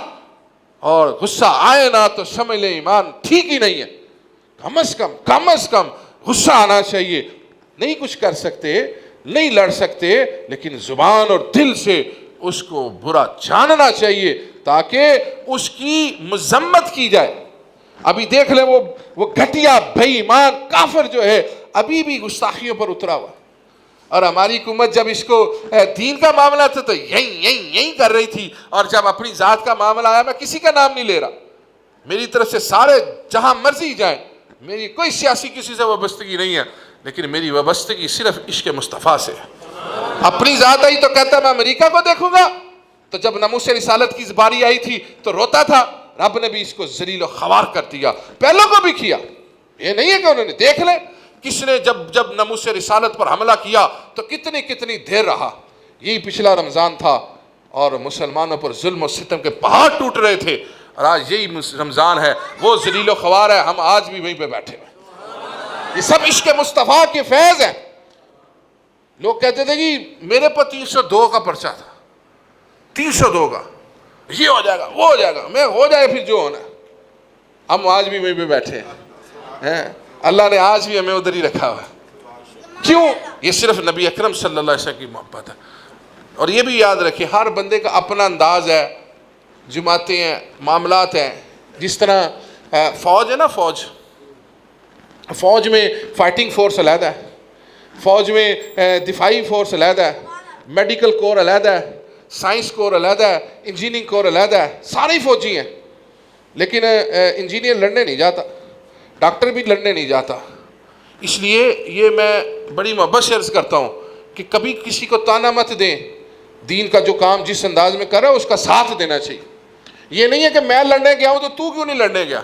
S1: اور غصہ آئے نا تو سمجھ لے ایمان ٹھیک ہی نہیں ہے. کم از کم غصہ آنا چاہیے. نہیں کچھ کر سکتے, نہیں لڑ سکتے, لیکن زبان اور دل سے اس کو برا جاننا چاہیے تاکہ اس کی مذمت کی جائے. ابھی دیکھ لیں وہ گھٹیا بے ایمان کافر جو ہے ابھی بھی گستاخیوں پر اترا ہوا, اور ہماری حکومت جب اس کو دین کا معاملہ تھا تو یہی کر رہی تھی, اور جب اپنی ذات کا معاملہ آیا, میں کسی کا نام نہیں لے رہا, میری طرف سے سارے جہاں مرضی جائیں, میری کوئی سیاسی کسی سے وابستگی نہیں ہے, لیکن میری وابستگی صرف عشق مصطفیٰ سے ہے. اپنی ذات آئی تو کہتا میں امریکہ کو دیکھوں گا, تو جب ناموس رسالت کی باری آئی تھی تو روتا تھا. رب نے بھی اس کو ذلیل و خوار کر دیا, پہلوں کو بھی کیا. یہ نہیں ہے کہ انہوں نے دیکھ لے کس نے جب ناموس رسالت پر حملہ کیا تو کتنی دیر رہا. یہی پچھلا رمضان تھا اور مسلمانوں پر ظلم و ستم کے پہاڑ ٹوٹ رہے تھے, اور آج یہی رمضان ہے, وہ ذلیل و خوار ہے, ہم آج بھی وہیں پہ بیٹھے ہیں. یہ سب عشق مصطفیٰ کے فیض ہیں. لوگ کہتے تھے کہ میرے پر 302 کا پرچہ تھا, 302 کا, یہ ہو جائے گا وہ ہو جائے گا, میں ہو جائے پھر جو ہونا. ہم آج بھی وہیں پہ بیٹھے ہیں. اللہ نے آج بھی ہمیں ادھر ہی رکھا ہوا ہے. کیوں؟ یہ صرف نبی اکرم صلی اللہ علیہ وسلم کی محبت ہے. اور یہ بھی یاد رکھیں ہر بندے کا اپنا انداز ہے, جماعتیں ہیں, معاملات ہیں. جس طرح فوج ہے نا, فوج میں فائٹنگ فورس علیحدہ ہے, فوج میں دفاعی فورس علیحدہ ہے, میڈیکل کور علیحدہ ہے, سائنس کور علیحدہ ہے, انجینئرنگ کور علیحدہ ہے. سارے فوجی ہیں, لیکن انجینئر لڑنے نہیں جاتا, ڈاکٹر بھی لڑنے نہیں جاتا. اس لیے یہ میں بڑی محبت سے عرض کرتا ہوں کہ کبھی کسی کو تانا مت دیں. دین کا جو کام جس انداز میں کر رہا ہے اس کا ساتھ دینا چاہیے. یہ نہیں ہے کہ میں لڑنے گیا ہوں تو تو کیوں نہیں لڑنے گیا.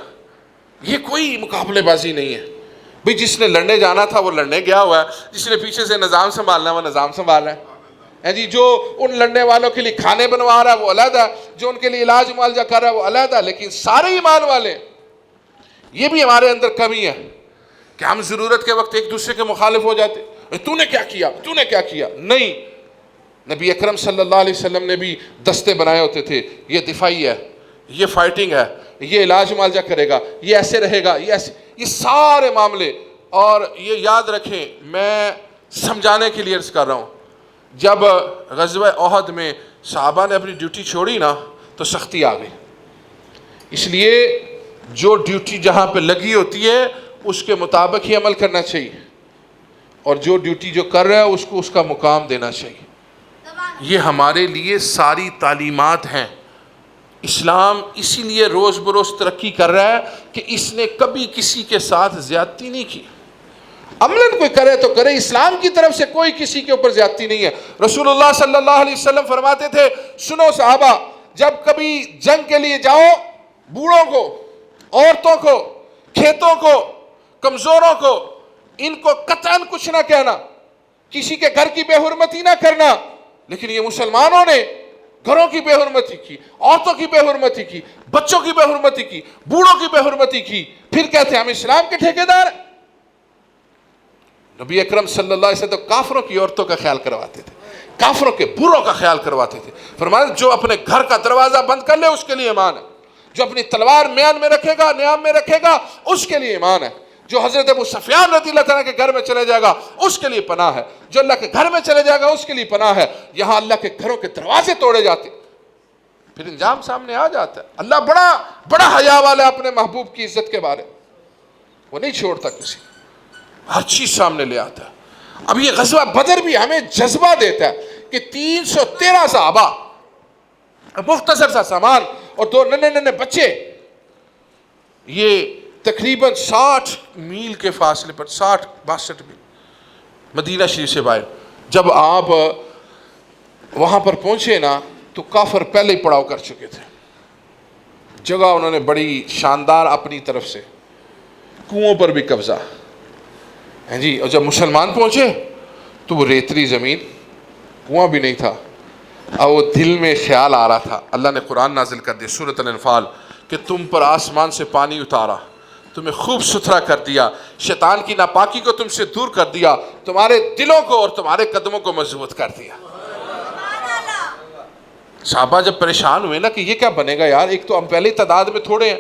S1: یہ کوئی مقابلے بازی نہیں ہے بھئی. جس نے لڑنے جانا تھا وہ لڑنے گیا ہوا ہے, جس نے پیچھے سے نظام سنبھالنا ہے وہ نظام سنبھال رہا ہے جی. جو ان لڑنے والوں کے لیے کھانے بنوا رہا ہے وہ علیحدہ, جو ان کے لیے علاج معالجہ کر رہا ہے وہ علیحدہ. لیکن سارے ایمان والے, یہ بھی ہمارے اندر کمی ہے کہ ہم ضرورت کے وقت ایک دوسرے کے مخالف ہو جاتے. تو نے کیا کیا, نہیں. نبی اکرم صلی اللہ علیہ وسلم نے بھی دستے بنائے ہوتے تھے, یہ دفاعی ہے, یہ فائٹنگ ہے, یہ علاج معالجہ کرے گا, یہ ایسے رہے گا, یہ ایسے, یہ سارے معاملے. اور یہ یاد رکھیں, میں سمجھانے کے لیے عرض کر رہا ہوں, جب غزوہ احد میں صحابہ نے اپنی ڈیوٹی چھوڑی نا تو سختی آ گئی. اس لیے جو ڈیوٹی جہاں پہ لگی ہوتی ہے اس کے مطابق ہی عمل کرنا چاہیے, اور جو ڈیوٹی جو کر رہا ہے اس کو اس کا مقام دینا چاہیے. یہ ہمارے لیے ساری تعلیمات ہیں. اسلام اسی لیے روز بروز ترقی کر رہا ہے کہ اس نے کبھی کسی کے ساتھ زیادتی نہیں کی. عملاً کوئی کرے تو کرے, اسلام کی طرف سے کوئی کسی کے اوپر زیادتی نہیں ہے. رسول اللہ صلی اللہ علیہ وسلم فرماتے تھے, سنو صحابہ, جب کبھی جنگ کے لیے جاؤ, بوڑھوں کو, عورتوں کو, کھیتوں کو, کمزوروں کو, ان کو قطعاً کچھ نہ کہنا, کسی کے گھر کی بے حرمتی نہ کرنا. لیکن یہ مسلمانوں نے گھروں کی بے حرمتی کی, عورتوں کی بے حرمتی کی, بچوں کی بے حرمتی کی, بوڑھوں کی بے حرمتی کی. پھر کہتے ہیں ہم اسلام کے ٹھیکیدار ہیں. نبی اکرم صلی اللہ علیہ وسلم تو کافروں کی عورتوں کا خیال کرواتے تھے, کافروں کے بوڑھوں کا خیال کرواتے تھے. فرمایا جو اپنے گھر کا دروازہ بند کر لے اس کے لیے ایمان ہے, جو اپنی تلوار میان میں رکھے گا, نیام میں رکھے گا, اس کے لیے ایمان ہے. جو حضرت ابو سفیان رضی اللہ تعالیٰ کے گھر میں چلے جائے گا اس کے لیے پناہ ہے. جو اللہ کے گھر میں چلے جائے گا اس کے لیے پناہ ہے. یہاں اللہ کے گھروں کے دروازے توڑے جاتے, پھر انجام سامنے آ جاتا ہے. اللہ بڑا حیا والا ہے اپنے محبوب کی عزت کے بارے, وہ نہیں چھوڑتا کسی, ہر چیز سامنے لے آتا ہے. اب یہ غزوہ بدر بھی ہمیں جذبہ دیتا ہے کہ 313 صحابہ, مختصر سا سامان اور 2 ننھے بچے, یہ تقریباً 60 میل کے فاصلے پر, 62 میل مدینہ شریف سے باہر. جب آپ وہاں پر پہنچے نا تو کافر پہلے ہی پڑاؤ کر چکے تھے. جگہ انہوں نے بڑی شاندار اپنی طرف سے, کنووں پر بھی قبضہ ہیں جی. اور جب مسلمان پہنچے تو وہ ریتلی زمین, کنواں بھی نہیں تھا. اور وہ دل میں خیال آ رہا تھا, اللہ نے قرآن نازل کر دیا سورۃ الانفال کہ تم پر آسمان سے پانی اتارا, تمہیں خوب ستھرا کر دیا, شیطان کی ناپاکی کو تم سے دور کر دیا, تمہارے دلوں کو اور تمہارے قدموں کو مضبوط کر دیا. صحابہ جب پریشان ہوئے نا کہ یہ کیا بنے گا یار، ایک تو ہم پہلے تعداد میں تھوڑے ہیں،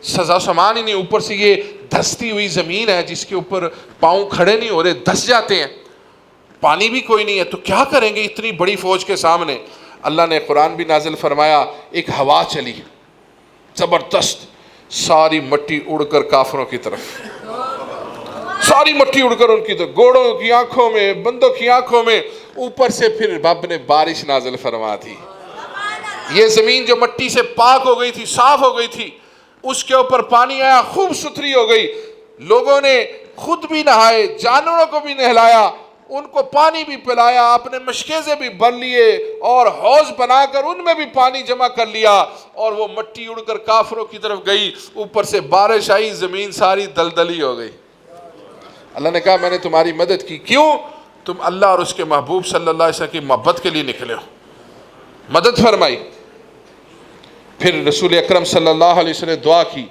S1: سزا سامان ہی نہیں، اوپر سے یہ دھستی ہوئی زمین ہے جس کے اوپر پاؤں کھڑے نہیں ہو رہے، دھس جاتے ہیں، پانی بھی کوئی نہیں ہے، تو کیا کریں گے اتنی بڑی فوج کے سامنے؟ اللہ نے قرآن بھی نازل فرمایا، ایک ہوا چلی زبردست، ساری مٹی اڑ کر کافروں کی طرف، ساری مٹی اڑ کر ان کی طرف، گھوڑوں کی آنکھوں میں، بندوں کی آنکھوں میں، اوپر سے پھر رب نے بارش نازل فرما دی۔ یہ زمین جو مٹی سے پاک ہو گئی تھی، صاف ہو گئی تھی، اس کے اوپر پانی آیا، خوب ستھری ہو گئی، لوگوں نے خود بھی نہائے، جانوروں کو بھی نہلایا، ان کو پانی بھی پلایا، اپنے مشکیزے بھی بھر لیے اور حوض بنا کر ان میں بھی پانی جمع کر لیا، اور وہ مٹی اڑ کر کافروں کی طرف گئی، اوپر سے بارش آئی، زمین ساری دلدلی ہو گئی۔ اللہ نے کہا میں نے تمہاری مدد کی، کیوں؟ تم اللہ اور اس کے محبوب صلی اللہ علیہ وسلم کی محبت کے لیے نکلے ہو، مدد فرمائی۔ پھر رسول اکرم صلی اللہ علیہ وسلم نے دعا کی،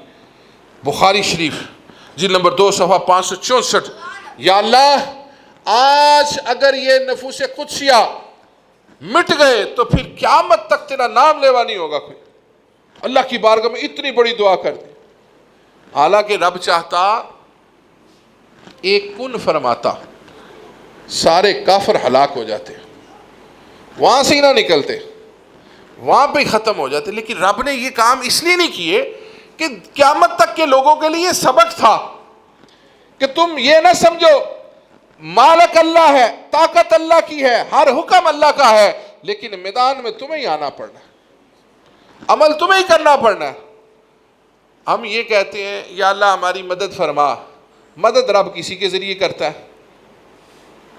S1: بخاری شریف جلد نمبر 2 صفحہ 564، یا اللہ آج اگر یہ نفوس قدسیہ مٹ گئے تو پھر قیامت تک تیرا نام لیوا نہیں ہوگا کوئی۔ اللہ کی بارگاہ میں اتنی بڑی دعا کر دی، حالانکہ رب چاہتا ایک کن فرماتا، سارے کافر ہلاک ہو جاتے، وہاں سے ہی نہ نکلتے، وہاں پہ ہی ختم ہو جاتے، لیکن رب نے یہ کام اس لیے نہیں کیے کہ قیامت تک کے لوگوں کے لیے سبق تھا کہ تم یہ نہ سمجھو مالک اللہ ہے، طاقت اللہ کی ہے، ہر حکم اللہ کا ہے، لیکن میدان میں تمہیں ہی آنا پڑنا ہے، عمل تمہیں ہی کرنا پڑنا ہے۔ ہم یہ کہتے ہیں یا اللہ ہماری مدد فرما، مدد رب کسی کے ذریعے کرتا ہے،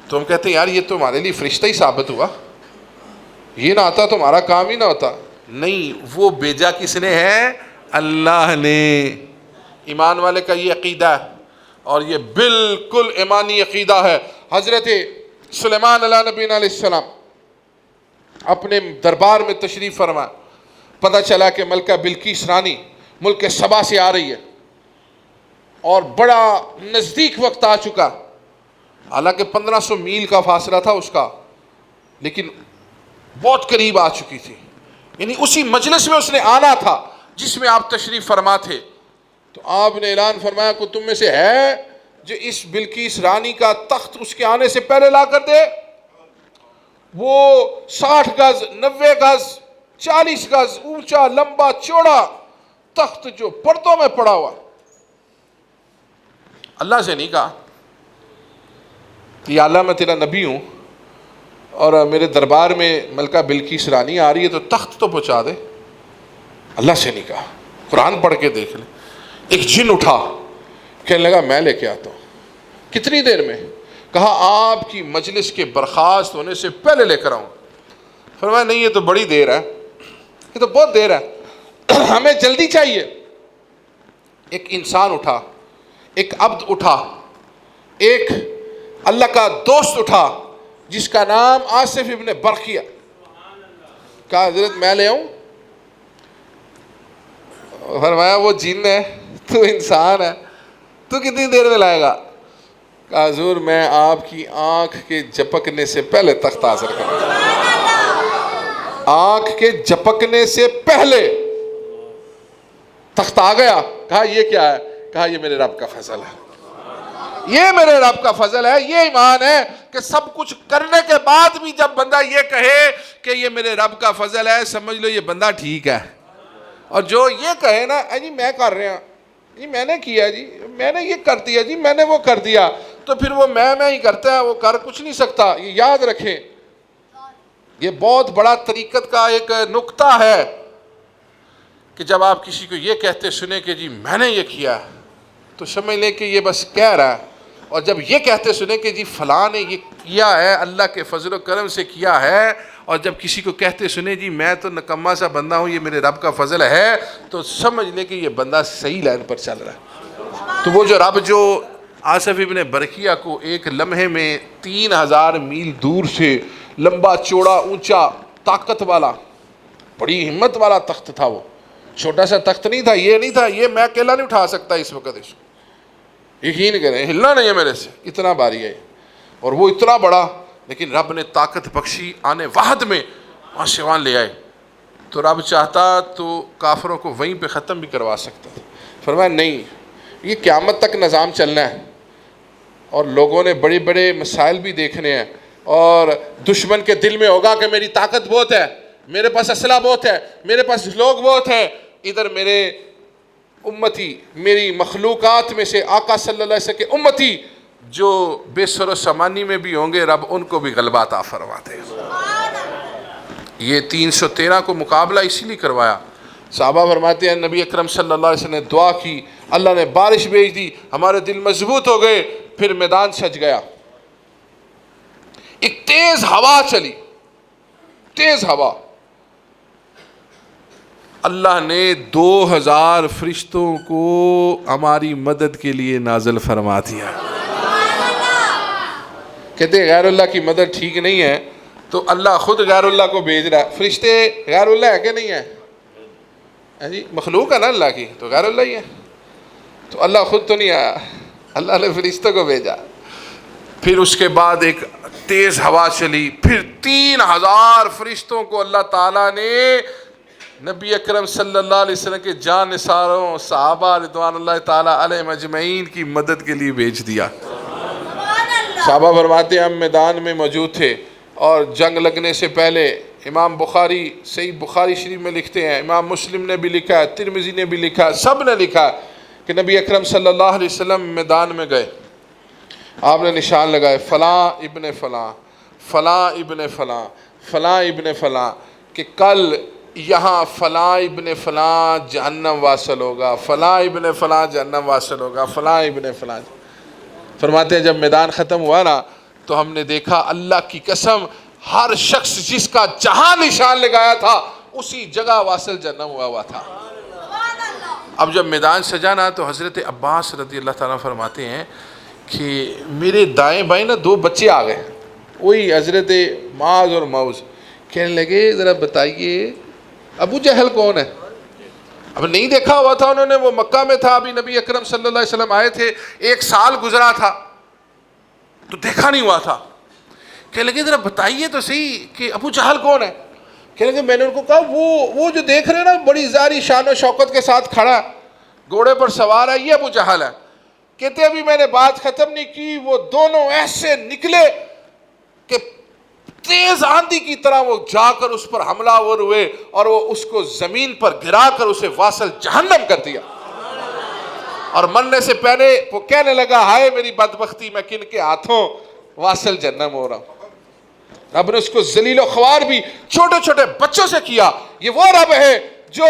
S1: تو ہم کہتے ہیں یار یہ تو ہمارے لیے فرشتہ ہی ثابت ہوا، یہ نہ آتا تو ہمارا کام ہی نہ ہوتا۔ نہیں، وہ بھیجا کس نے ہے؟ اللہ نے۔ ایمان والے کا یہ عقیدہ ہے، اور یہ بالکل ایمانی عقیدہ ہے۔ حضرت سلیمان علیہ نبینا علیہ السلام اپنے دربار میں تشریف فرما، پتہ چلا کہ ملکہ بلقیس رانی ملک سبا سے آ رہی ہے، اور بڑا نزدیک وقت آ چکا، حالانکہ 1500 میل کا فاصلہ تھا اس کا، لیکن بہت قریب آ چکی تھی، یعنی اسی مجلس میں اس نے آنا تھا جس میں آپ تشریف فرما تھے۔ تو آپ نے اعلان فرمایا کہ تم میں سے ہے جو اس بلقیس رانی کا تخت اس کے آنے سے پہلے لا کر دے؟ وہ 60 گز 90 گز 40 گز اونچا لمبا چوڑا تخت جو پردوں میں پڑا ہوا، اللہ سے نہیں کہا کہ یا اللہ میں تیرا نبی ہوں اور میرے دربار میں ملکہ بلقیس رانی آ رہی ہے تو تخت تو پہنچا دے، اللہ سے نہیں کہا۔ قرآن پڑھ کے دیکھ لیں۔ ایک جن اٹھا، کہنے لگا میں لے کے آتا ہوں۔ کتنی دیر میں؟ کہا آپ کی مجلس کے برخاست ہونے سے پہلے لے کر آؤں۔ فرمایا نہیں یہ تو بڑی دیر ہے، یہ تو بہت دیر ہے، ہمیں جلدی چاہیے۔ ایک انسان اٹھا، ایک عبد اٹھا، ایک اللہ کا دوست اٹھا جس کا نام آصف ابن برقیہ، کہا حضرت میں لے آؤں؟ فرمایا وہ جن ہے، تو انسان ہے، تو کتنی دیر میں لائے گا؟ کہا حضور میں آپ کی آنکھ کے جھپکنے سے پہلے تخت حاضر کروں گا، آنکھ کے جھپکنے سے پہلے تخت آ گیا۔ کہا یہ کیا ہے؟ کہا یہ میرے رب کا فضل ہے، یہ میرے رب کا فضل ہے۔ یہ ایمان ہے کہ سب کچھ کرنے کے بعد بھی جب بندہ یہ کہے کہ یہ میرے رب کا فضل ہے، سمجھ لو یہ بندہ ٹھیک ہے۔ اور جو یہ کہے نا جی میں کر رہا جی میں نے کیا جی میں نے یہ کر دیا جی میں نے وہ کر دیا، تو پھر وہ میں ہی کرتا ہے، وہ کر کچھ نہیں سکتا۔ یہ یاد رکھیں، یہ بہت بڑا طریقت کا ایک نقطہ ہے کہ جب آپ کسی کو یہ کہتے سنیں کہ جی میں نے یہ کیا تو سمجھ لیں کہ یہ بس کہہ رہا ہے، اور جب یہ کہتے سنیں کہ جی فلاں نے یہ کیا ہے، اللہ کے فضل و کرم سے کیا ہے، اور جب کسی کو کہتے سنیں جی میں تو نکما سا بندہ ہوں یہ میرے رب کا فضل ہے، تو سمجھ لیں کہ یہ بندہ صحیح لائن پر چل رہا ہے۔ تو وہ جو رب جو آصف ابن برقیہ کو ایک لمحے میں 3000 میل دور سے لمبا چوڑا اونچا طاقت والا بڑی ہمت والا تخت تھا، وہ چھوٹا سا تخت نہیں تھا، یہ نہیں تھا یہ میں اکیلا نہیں اٹھا سکتا اس وقت، اس کو یقین کریں ہلنا نہیں ہے میرے سے، اتنا بھاری ہے، اور وہ اتنا بڑا، لیکن رب نے طاقت بخشی، آنے واحد میں وہاں سے وہاں لے آئے۔ تو رب چاہتا تو کافروں کو وہیں پہ ختم بھی کروا سکتا تھا. فرمایا نہیں، یہ قیامت تک نظام چلنا ہے اور لوگوں نے بڑے بڑے مسائل بھی دیکھنے ہیں، اور دشمن کے دل میں ہوگا کہ میری طاقت بہت ہے، میرے پاس اسلحہ بہت ہے، میرے پاس لوگ بہت ہیں. ادھر میرے امتی، میری مخلوقات میں سے آقا صلی اللہ علیہ وسلم کے امتی جو بے سر و سامانی میں بھی ہوں گے، رب ان کو بھی غلبہ عطا فرما دے. یہ 313 کو مقابلہ اسی لیے کروایا. صحابہ فرماتے ہیں نبی اکرم صلی اللہ علیہ وسلم نے دعا کی، اللہ نے بارش بھیج دی، ہمارے دل مضبوط ہو گئے، پھر میدان سج گیا. ایک تیز ہوا چلی، تیز ہوا، اللہ نے 2000 فرشتوں کو ہماری مدد کے لیے نازل فرما دیا. کہتے ہیں غیر اللہ کی مدد ٹھیک نہیں ہے تو اللہ خود غیر اللہ کو بھیج رہا ہے. فرشتے غیر اللہ ہے کہ نہیں ہے جی؟ مخلوق ہے نا اللہ کی، تو غیر اللہ ہی ہے. تو اللہ خود تو نہیں آیا، اللہ نے فرشتوں کو بھیجا. پھر اس کے بعد ایک تیز ہوا چلی، پھر 3000 فرشتوں کو اللہ تعالیٰ نے نبی اکرم صلی اللہ علیہ وسلم کے جان نثاروں صحابہ رضوان اللہ تعالیٰ علیہم اجمعین کی مدد کے لیے بھیج دیا. صحابہ فرماتے ہیں ہم میدان میں موجود تھے اور جنگ لگنے سے پہلے امام بخاری صحیح بخاری شریف میں لکھتے ہیں، امام مسلم نے بھی لکھا ہے، ترمذی نے بھی لکھا ہے، سب نے لکھا ہے کہ نبی اکرم صلی اللہ علیہ وسلم میدان میں گئے، آپ نے نشان لگائے فلاں ابن فلاں، فلاں ابن فلاں، فلاں ابن فلاں، کہ کل یہاں فلاں ابن فلاں جہنم واصل ہوگا، فلاں ابن فلاں جہنم واصل ہوگا، فلاں ابن فلاں. فرماتے ہیں جب میدان ختم ہوا نا تو ہم نے دیکھا اللہ کی قسم ہر شخص جس کا جہاں نشان لگایا تھا اسی جگہ واصل جہنم ہوا تھا. اب جب میدان سجا نا تو حضرت عباس رضی اللہ تعالیٰ فرماتے ہیں کہ میرے دائیں بائیں نا 2 بچے آ گئے، وہی حضرت معاذ اور موز. کہنے لگے ذرا بتائیے ابو جہل کون ہے؟ اب نہیں دیکھا ہوا تھا انہوں نے، وہ مکہ میں تھا، ابھی نبی اکرم صلی اللہ علیہ وسلم آئے تھے، 1 سال گزرا تھا تو دیکھا نہیں ہوا تھا. کہنے لگے ذرا بتائیے تو صحیح کہ ابو جہل کون ہے؟ کہنے لگے میں نے ان کو کہا وہ جو دیکھ رہے ہیں نا بڑی ظاہری شان و شوکت کے ساتھ کھڑا گھوڑے پر سوار ہے، یہ ابو جہل ہے. کہتے ابھی میں نے بات ختم نہیں کی، وہ دونوں ایسے نکلے کہ تیز آندھی کی طرح وہ جا کر اس پر حملہ آور ہوئے اور وہ اس کو زمین پر گرا کر اسے واصل جہنم کر دیا. اور مرنے سے پہلے وہ کہنے لگا ہائے میری بدبختی، میں کن کے ہاتھوں واصل جہنم ہو رہا ہوں. رب نے اس کو ذلیل و خوار بھی چھوٹے چھوٹے بچوں سے کیا. یہ وہ رب ہے جو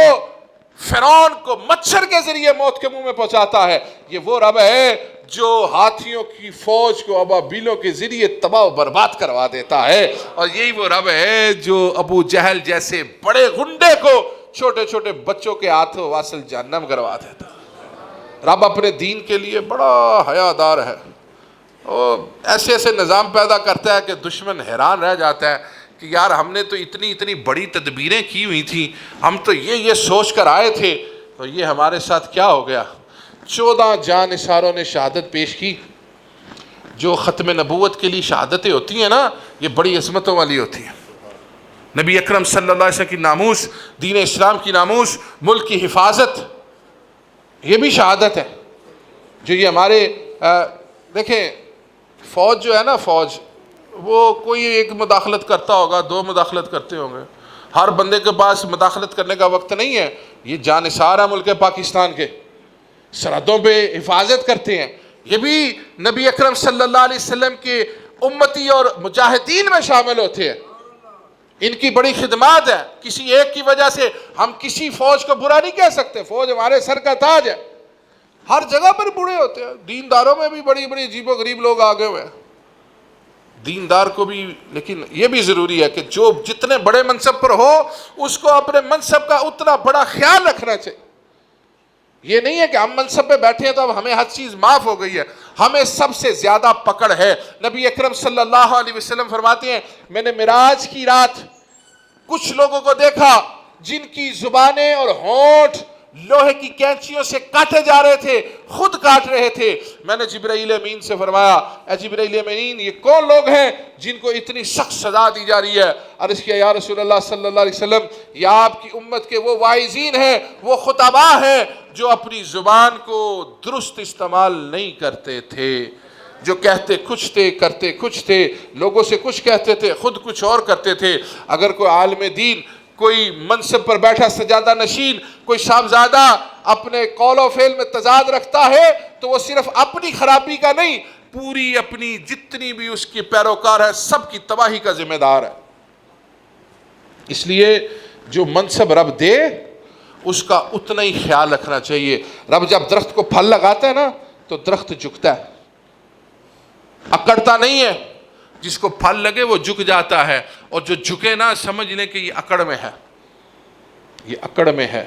S1: فرعون کو مچھر کے ذریعے موت کے منہ میں پہنچاتا ہے. یہ وہ رب ہے جو ہاتھیوں کی فوج کو ابابیلوں کے ذریعے تباہ و برباد کروا دیتا ہے. اور یہی وہ رب ہے جو ابو جہل جیسے بڑے غنڈے کو چھوٹے چھوٹے بچوں کے ہاتھوں واصل جہنم کروا دیتا ہے. رب اپنے دین کے لیے بڑا حیادار ہے، وہ ایسے ایسے نظام پیدا کرتا ہے کہ دشمن حیران رہ جاتا ہے کہ یار ہم نے تو اتنی بڑی تدبیریں کی ہوئی تھیں، ہم تو یہ سوچ کر آئے تھے، تو یہ ہمارے ساتھ کیا ہو گیا. 14 جان نثاروں نے شہادت پیش کی. جو ختم نبوت کے لیے شہادتیں ہوتی ہیں نا یہ بڑی عظمتوں والی ہوتی ہیں. نبی اکرم صلی اللہ علیہ وسلم کی ناموس، دین اسلام کی ناموس، ملک کی حفاظت، یہ بھی شہادت ہے. جو یہ ہمارے دیکھیں فوج جو ہے نا، فوج وہ کوئی ایک مداخلت کرتا ہوگا، 2 مداخلت کرتے ہوں گے، ہر بندے کے پاس مداخلت کرنے کا وقت نہیں ہے. یہ جانثار ہے ملک پاکستان کے، سرحدوں پہ حفاظت کرتے ہیں. یہ بھی نبی اکرم صلی اللہ علیہ وسلم کے امتی اور مجاہدین میں شامل ہوتے ہیں. ان کی بڑی خدمات ہے. کسی ایک کی وجہ سے ہم کسی فوج کو برا نہیں کہہ سکتے، فوج ہمارے سر کا تاج ہے. ہر جگہ پر بڑے ہوتے ہیں، دینداروں میں بھی بڑی بڑی عجیب و غریب لوگ آگے ہوئے ہیں. دیندار کو بھی، لیکن یہ بھی ضروری ہے کہ جو جتنے بڑے منصب پر ہو اس کو اپنے منصب کا اتنا بڑا خیال رکھنا چاہیے. یہ نہیں ہے کہ ہم منصب پہ بیٹھے ہیں تو اب ہمیں ہر چیز معاف ہو گئی ہے. ہمیں سب سے زیادہ پکڑ ہے. نبی اکرم صلی اللہ علیہ وسلم فرماتے ہیں میں نے معراج کی رات کچھ لوگوں کو دیکھا جن کی زبانیں اور ہونٹ لوہے کی کینچیوں سے کاٹے جا رہے تھے، خود کاٹ رہے تھے۔ میں نے جبرائیل امین سے فرمایا اے جبرائیل امین یہ کون لوگ ہیں جن کو اتنی سخت سزا دی جا رہی ہے؟ عرض کیا یا رسول اللہ صلی اللہ علیہ وسلم یہ آپ کی امت کے وہ واعظین ہیں، وہ خطباء ہیں جو اپنی زبان کو درست استعمال نہیں کرتے تھے، جو کہتے کچھ تھے کرتے کچھ تھے، لوگوں سے کچھ کہتے تھے خود کچھ اور کرتے تھے۔ اگر کوئی عالم دین، کوئی منصب پر بیٹھا سجادہ نشین، کوئی صاحبزادہ اپنے قول و فعل میں تضاد رکھتا ہے تو وہ صرف اپنی خرابی کا نہیں، پوری اپنی جتنی بھی اس کی پیروکار ہے سب کی تباہی کا ذمہ دار ہے۔ اس لیے جو منصب رب دے اس کا اتنا ہی خیال رکھنا چاہیے۔ رب جب درخت کو پھل لگاتا ہے نا تو درخت جھکتا ہے، اکڑتا نہیں ہے۔ جس کو پھل لگے وہ جھک جاتا ہے، اور جو جھکے نا سمجھ لیں کہ یہ اکڑ میں ہے، یہ اکڑ میں ہے۔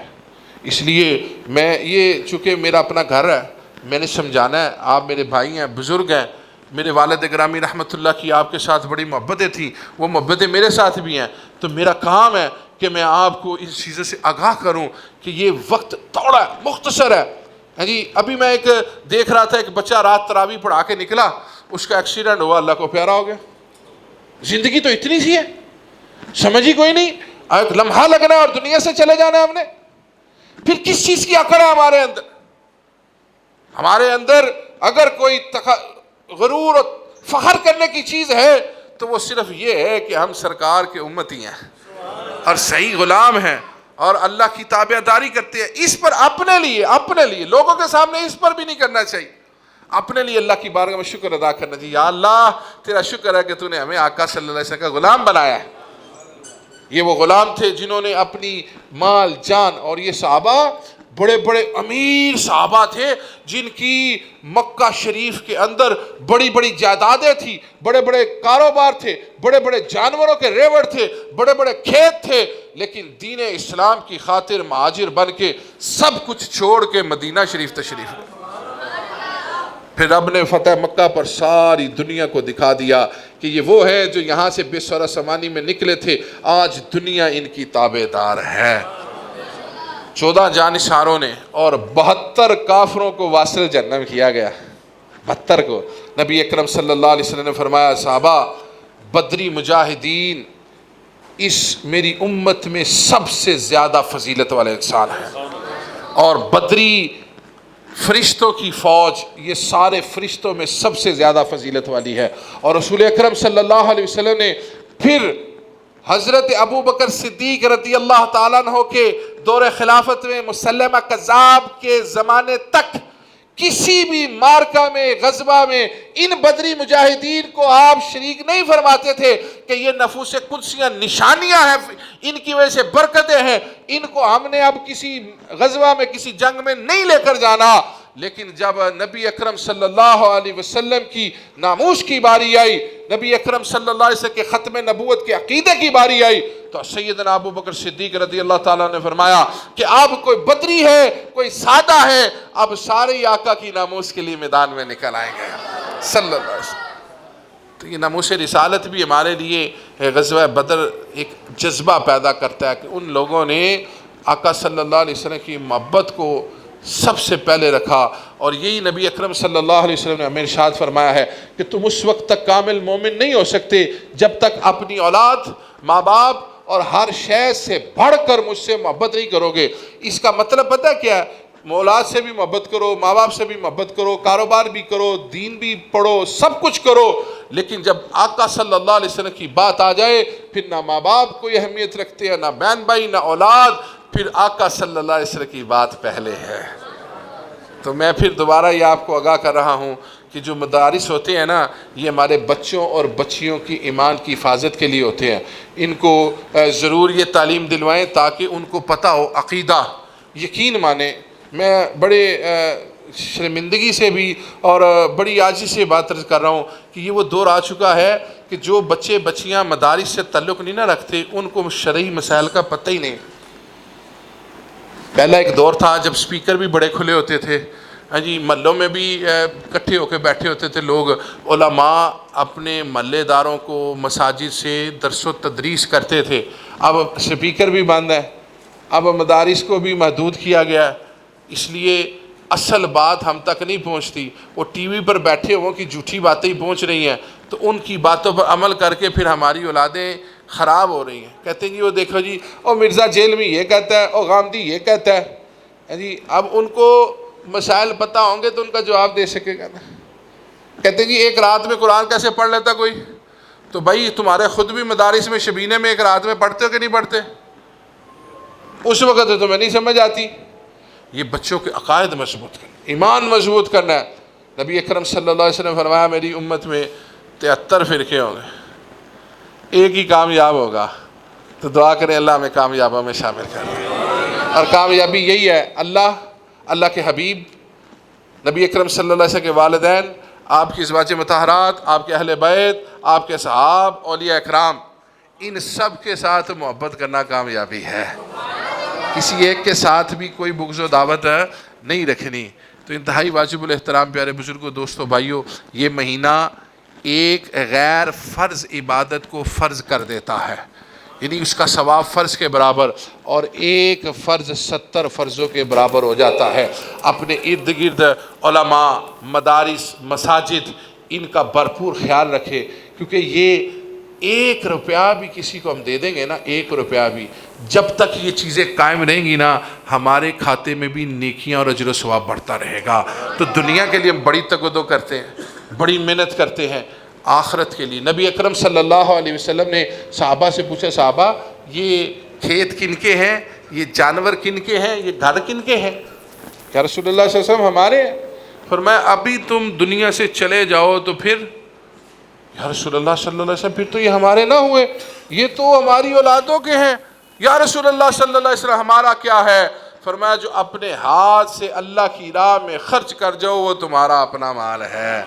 S1: اس لیے میں یہ چونکہ میرا اپنا گھر ہے، میں نے سمجھانا ہے، آپ میرے بھائی ہیں، بزرگ ہیں، میرے والد گرامی رحمۃ اللہ کی آپ کے ساتھ بڑی محبتیں تھیں، وہ محبتیں میرے ساتھ بھی ہیں، تو میرا کام ہے کہ میں آپ کو اس چیزوں سے آگاہ کروں کہ یہ وقت تھوڑا ہے، مختصر ہے۔ جی ابھی میں ایک دیکھ رہا تھا، ایک بچہ رات تراویح پڑھا کے نکلا، اس کا ایکسیڈنٹ ہوا، اللہ کو پیارا ہو گیا۔ زندگی تو اتنی سی ہے، سمجھ ہی کوئی نہیں، ایک لمحہ لگنا ہے اور دنیا سے چلے جانا ہے ہم نے۔ پھر کس چیز کی اکڑ ہے ہمارے اندر؟ ہمارے اندر اگر کوئی غرور اور فخر کرنے کی چیز ہے تو وہ صرف یہ ہے کہ ہم سرکار کے امتی ہیں اور صحیح غلام ہیں اور اللہ کی تابعداری کرتے ہیں۔ اس پر اپنے لیے لوگوں کے سامنے اس پر بھی نہیں کرنا چاہیے، اپنے لیے اللہ کی بارگاہ میں شکر ادا کرنا چاہیے۔ یا اللہ تیرا شکر ہے کہ تو نے ہمیں آقا صلی اللہ علیہ وسلم کا غلام بنایا ہے۔ یہ وہ غلام تھے جنہوں نے اپنی مال جان، اور یہ صحابہ بڑے بڑے امیر صحابہ تھے جن کی مکہ شریف کے اندر بڑی بڑی جائیدادیں تھیں، بڑے بڑے کاروبار تھے، بڑے بڑے جانوروں کے ریوڑ تھے، بڑے بڑے کھیت تھے، لیکن دین اسلام کی خاطر مہاجر بن کے سب کچھ چھوڑ کے مدینہ شریف تشریف لائے۔ پھر رب نے فتح مکہ پر ساری دنیا کو دکھا دیا کہ یہ وہ ہے جو یہاں سے بے سر سمانی میں نکلے تھے، آج دنیا ان کی تابعدار ہے۔ 14 جانشاروں نے اور 72 کافروں کو واصل جہنم کیا گیا، 72 کو۔ نبی اکرم صلی اللہ علیہ وسلم نے فرمایا صحابہ بدری مجاہدین اس میری امت میں سب سے زیادہ فضیلت والے انسان ہیں، اور بدری فرشتوں کی فوج یہ سارے فرشتوں میں سب سے زیادہ فضیلت والی ہے۔ اور رسول اکرم صلی اللہ علیہ وسلم نے پھر حضرت ابو بکر صدیق رضی اللہ تعالیٰ عنہ کے دور خلافت میں مسلمہ کذاب کے زمانے تک کسی بھی مارکہ میں غزوہ میں ان بدری مجاہدین کو آپ شریک نہیں فرماتے تھے کہ یہ نفوس قدسیاں نشانیاں ہیں، ان کی وجہ سے برکتیں ہیں، ان کو ہم نے اب کسی غزوہ میں کسی جنگ میں نہیں لے کر جانا۔ لیکن جب نبی اکرم صلی اللہ علیہ وسلم کی ناموس کی باری آئی، نبی اکرم صلی اللہ علیہ وسلم کے ختم نبوت کے عقیدے کی باری آئی، تو سیدنا ابو بکر صدیق رضی اللہ تعالیٰ نے فرمایا کہ اب کوئی بدری ہے، کوئی سادہ ہے، اب سارے آقا کی ناموس کے لیے میدان میں نکل آئیں گے صلی اللہ علیہ وسلم۔ تو یہ ناموس رسالت بھی ہمارے لیے غزوہ بدر ایک جذبہ پیدا کرتا ہے کہ ان لوگوں نے آقا صلی اللہ علیہ وسلم کی محبت کو سب سے پہلے رکھا، اور یہی نبی اکرم صلی اللہ علیہ وسلم نے ہمیں ارشاد فرمایا ہے کہ تم اس وقت تک کامل مومن نہیں ہو سکتے جب تک اپنی اولاد، ماں باپ اور ہر شے سے بڑھ کر مجھ سے محبت نہیں کرو گے۔ اس کا مطلب پتہ کیا ہے؟ اولاد سے بھی محبت کرو، ماں باپ سے بھی محبت کرو، کاروبار بھی کرو، دین بھی پڑھو، سب کچھ کرو، لیکن جب آقا صلی اللہ علیہ وسلم کی بات آ جائے پھر نہ ماں باپ کوئی اہمیت رکھتے ہیں، نہ بہن بھائی، نہ اولاد، پھر آقا صلی اللہ علیہ وسلم کی بات پہلے ہے۔ تو میں پھر دوبارہ یہ آپ کو آگاہ کر رہا ہوں کہ جو مدارس ہوتے ہیں نا یہ ہمارے بچوں اور بچیوں کی ایمان کی حفاظت کے لیے ہوتے ہیں، ان کو ضرور یہ تعلیم دلوائیں تاکہ ان کو پتہ ہو عقیدہ، یقین مانیں۔ میں بڑے شرمندگی سے بھی اور بڑی عاجزی سے بات کر رہا ہوں کہ یہ وہ دور آ چکا ہے کہ جو بچے بچیاں مدارس سے تعلق نہیں نہ رکھتے ان کو شرعی مسائل کا پتہ ہی نہیں۔ پہلا ایک دور تھا جب سپیکر بھی بڑے کھلے ہوتے تھے، ہاں جی، محلوں میں بھی اکٹھے ہو کے بیٹھے ہوتے تھے لوگ، علماء اپنے محلے داروں کو مساجد سے درس و تدریس کرتے تھے۔ اب سپیکر بھی بند ہے، اب مدارس کو بھی محدود کیا گیا ہے، اس لیے اصل بات ہم تک نہیں پہنچتی، وہ ٹی وی پر بیٹھے ہوں کہ جھوٹی باتیں ہی پہنچ رہی ہیں، تو ان کی باتوں پر عمل کر کے پھر ہماری اولادیں خراب ہو رہی ہیں۔ کہتے ہیں جی وہ دیکھو جی او مرزا جیل میں یہ کہتا ہے، او غامدی یہ کہتا ہے جی، اب ان کو مسائل پتہ ہوں گے تو ان کا جواب دے سکے گا نا۔ کہتے ہیں جی ایک رات میں قرآن کیسے پڑھ لیتا کوئی؟ تو بھائی تمہارے خود بھی مدارس میں شبینے میں ایک رات میں پڑھتے ہو کہ نہیں پڑھتے؟ اس وقت تو تمہیں نہیں سمجھ آتی۔ یہ بچوں کے عقائد مضبوط کرنا، ایمان مضبوط کرنا ہے۔ نبی اکرم صلی اللہ علیہ وسلم فرمایا میری امت میں 73 فرقے ہوں گے، ایک ہی کامیاب ہوگا، تو دعا کریں اللہ ہمیں کامیابوں میں شامل کر دے۔ اور کامیابی یہی ہے، اللہ کے حبیب نبی اکرم صلی اللہ علیہ وسلم کے والدین، آپ کی ازواج مطہرات، آپ کے اہل بیت، آپ کے صحاب، اولیاء اکرام، ان سب کے ساتھ محبت کرنا کامیابی ہے۔ کسی ایک کے ساتھ بھی کوئی بغض و دعوت نہیں رکھنی۔ تو انتہائی واجب الاحترام پیارے بزرگوں، دوستوں، بھائیوں، یہ مہینہ ایک غیر فرض عبادت کو فرض کر دیتا ہے، یعنی اس کا ثواب فرض کے برابر، اور ایک فرض 70 فرضوں کے برابر ہو جاتا ہے۔ اپنے ارد گرد علماء، مدارس، مساجد، ان کا بھرپور خیال رکھے، کیونکہ یہ 1 روپیہ بھی کسی کو ہم دے دیں گے نا، 1 روپیہ بھی، جب تک یہ چیزیں قائم رہیں گی نا، ہمارے کھاتے میں بھی نیکیاں اور اجر و ثواب بڑھتا رہے گا۔ تو دنیا کے لیے ہم بڑی تگودو کرتے ہیں، بڑی محنت کرتے ہیں، آخرت کے لیے نبی اکرم صلی اللہ علیہ وسلم نے صحابہ سے پوچھا، صحابہ یہ کھیت کن کے ہیں، یہ جانور کن کے ہیں، یہ گھر کن کے ہیں؟ یا رسول اللہ صلی اللہ علیہ وسلم ہمارے ہیں۔ فرمایا ابھی تم دنیا سے چلے جاؤ تو پھر؟ یا رسول اللہ صلی اللہ علیہ وسلم پھر تو یہ ہمارے نہ ہوئے، یہ تو ہماری اولادوں کے ہیں۔ یا رسول اللہ صلی اللہ علیہ وسلم ہمارا کیا ہے؟ فرمایا جو اپنے ہاتھ سے اللہ کی راہ میں خرچ کر جاؤ وہ تمہارا اپنا مال ہے۔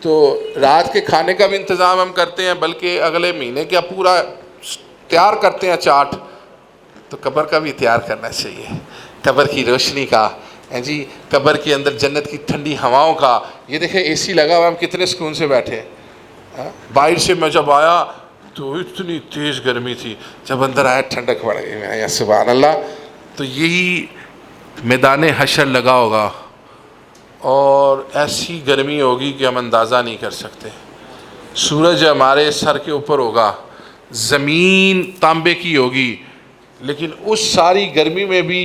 S1: تو رات کے کھانے کا بھی انتظام ہم کرتے ہیں، بلکہ اگلے مہینے کا پورا تیار کرتے ہیں چارٹ، تو قبر کا بھی تیار کرنا چاہیے، قبر کی روشنی کا، جی قبر کے اندر جنت کی ٹھنڈی ہواؤں کا۔ یہ دیکھیں اے سی لگا ہوا، ہم کتنے سکون سے بیٹھے ہیں۔ باہر سے میں جب آیا تو اتنی تیز گرمی تھی، جب اندر آیا ٹھنڈک پڑ گئی، میں یا سبحان اللہ۔ تو یہی میدان حشر لگا ہوگا اور ایسی گرمی ہوگی کہ ہم اندازہ نہیں کر سکتے۔ سورج ہمارے سر کے اوپر ہوگا، زمین تانبے کی ہوگی، لیکن اس ساری گرمی میں بھی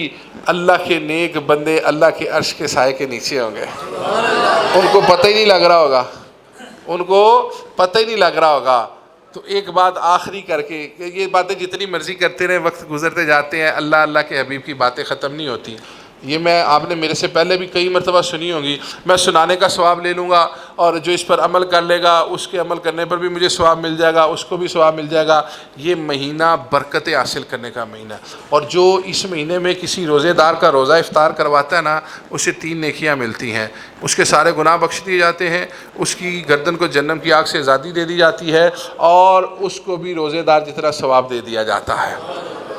S1: اللہ کے نیک بندے اللہ کے عرش کے سائے کے نیچے ہوں گے، ان کو پتہ ہی نہیں لگ رہا ہوگا، ان کو پتہ ہی نہیں لگ رہا ہوگا۔ تو ایک بات آخری کر کے، یہ باتیں جتنی مرضی کرتے رہیں وقت گزرتے جاتے ہیں، اللہ کے حبیب کی باتیں ختم نہیں ہوتی۔ یہ میں آپ نے میرے سے پہلے بھی کئی مرتبہ سنی ہوں گی، میں سنانے کا ثواب لے لوں گا، اور جو اس پر عمل کر لے گا اس کے عمل کرنے پر بھی مجھے ثواب مل جائے گا، اس کو بھی ثواب مل جائے گا۔ یہ مہینہ برکتیں حاصل کرنے کا مہینہ ہے، اور جو اس مہینے میں کسی روزے دار کا روزہ افطار کرواتا ہے نا، اسے 3 نیکیاں ملتی ہیں، اس کے سارے گناہ بخش دیے جاتے ہیں، اس کی گردن کو جہنم کی آگ سے آزادی دے دی جاتی ہے، اور اس کو بھی روزے دار جتنا ثواب دے دیا جاتا ہے۔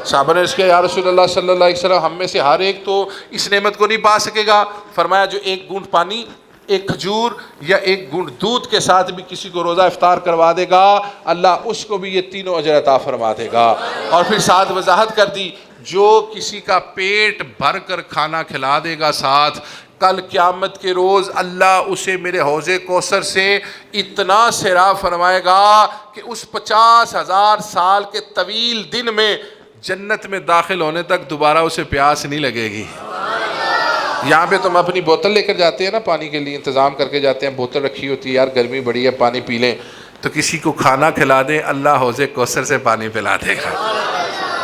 S1: صحابہ نے اس کے یا رسول اللہ صلی اللہ علیہ وسلم ہم میں سے ہر ایک تو اس نعمت کو نہیں پا سکے گا۔ فرمایا جو 1 گھونٹ پانی، 1 کھجور یا 1 گھونٹ دودھ کے ساتھ بھی کسی کو روزہ افطار کروا دے گا، اللہ اس کو بھی یہ تینوں اجر عطا فرما دے گا۔ اور پھر ساتھ وضاحت کر دی، جو کسی کا پیٹ بھر کر کھانا کھلا دے گا ساتھ، کل قیامت کے روز اللہ اسے میرے حوض کوثر سے اتنا سیراب فرمائے گا کہ اس 50,000 سال کے طویل دن میں جنت میں داخل ہونے تک دوبارہ اسے پیاس نہیں لگے گی۔ یہاں پہ تم اپنی بوتل لے کر جاتے ہیں نا، پانی کے لیے انتظام کر کے جاتے ہیں، بوتل رکھی ہوتی ہے، یار گرمی بڑی ہے پانی پی لیں، تو کسی کو کھانا کھلا دیں، اللہ حوض کوثر سے پانی پلا دے گا۔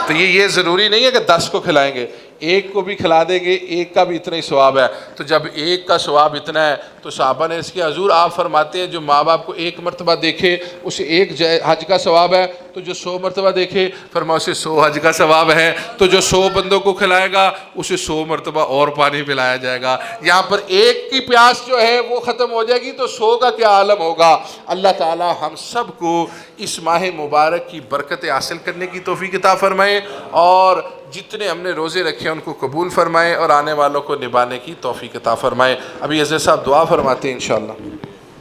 S1: تو یہ ضروری نہیں ہے کہ 10 کو کھلائیں گے، 1 کو بھی کھلا دیں گے، 1 کا بھی اتنا ہی ثواب ہے۔ تو جب 1 کا ثواب اتنا ہے تو صحابہ نے اس کے حضور آپ فرماتے ہیں جو ماں باپ کو 1 مرتبہ دیکھے اسے 1 حج کا ثواب ہے، تو جو 100 مرتبہ دیکھے فرمایا اسے 100 حج کا ثواب ہے، تو جو 100 بندوں کو کھلائے گا اسے 100 مرتبہ اور پانی پلایا جائے گا۔ یہاں پر 1 کی پیاس جو ہے وہ ختم ہو جائے گی تو 100 کا کیا عالم ہوگا۔ اللہ تعالی ہم سب کو اس ماہ مبارک کی برکتیں حاصل کرنے کی توفیق عطا فرمائے، اور جتنے ہم نے روزے رکھے ہیں ان کو قبول فرمائے، اور آنے والوں کو نبھانے کی توفیق عطا فرمائے۔ ابھی عزیز صاحب دعا فرماتے ہیں انشاءاللہ۔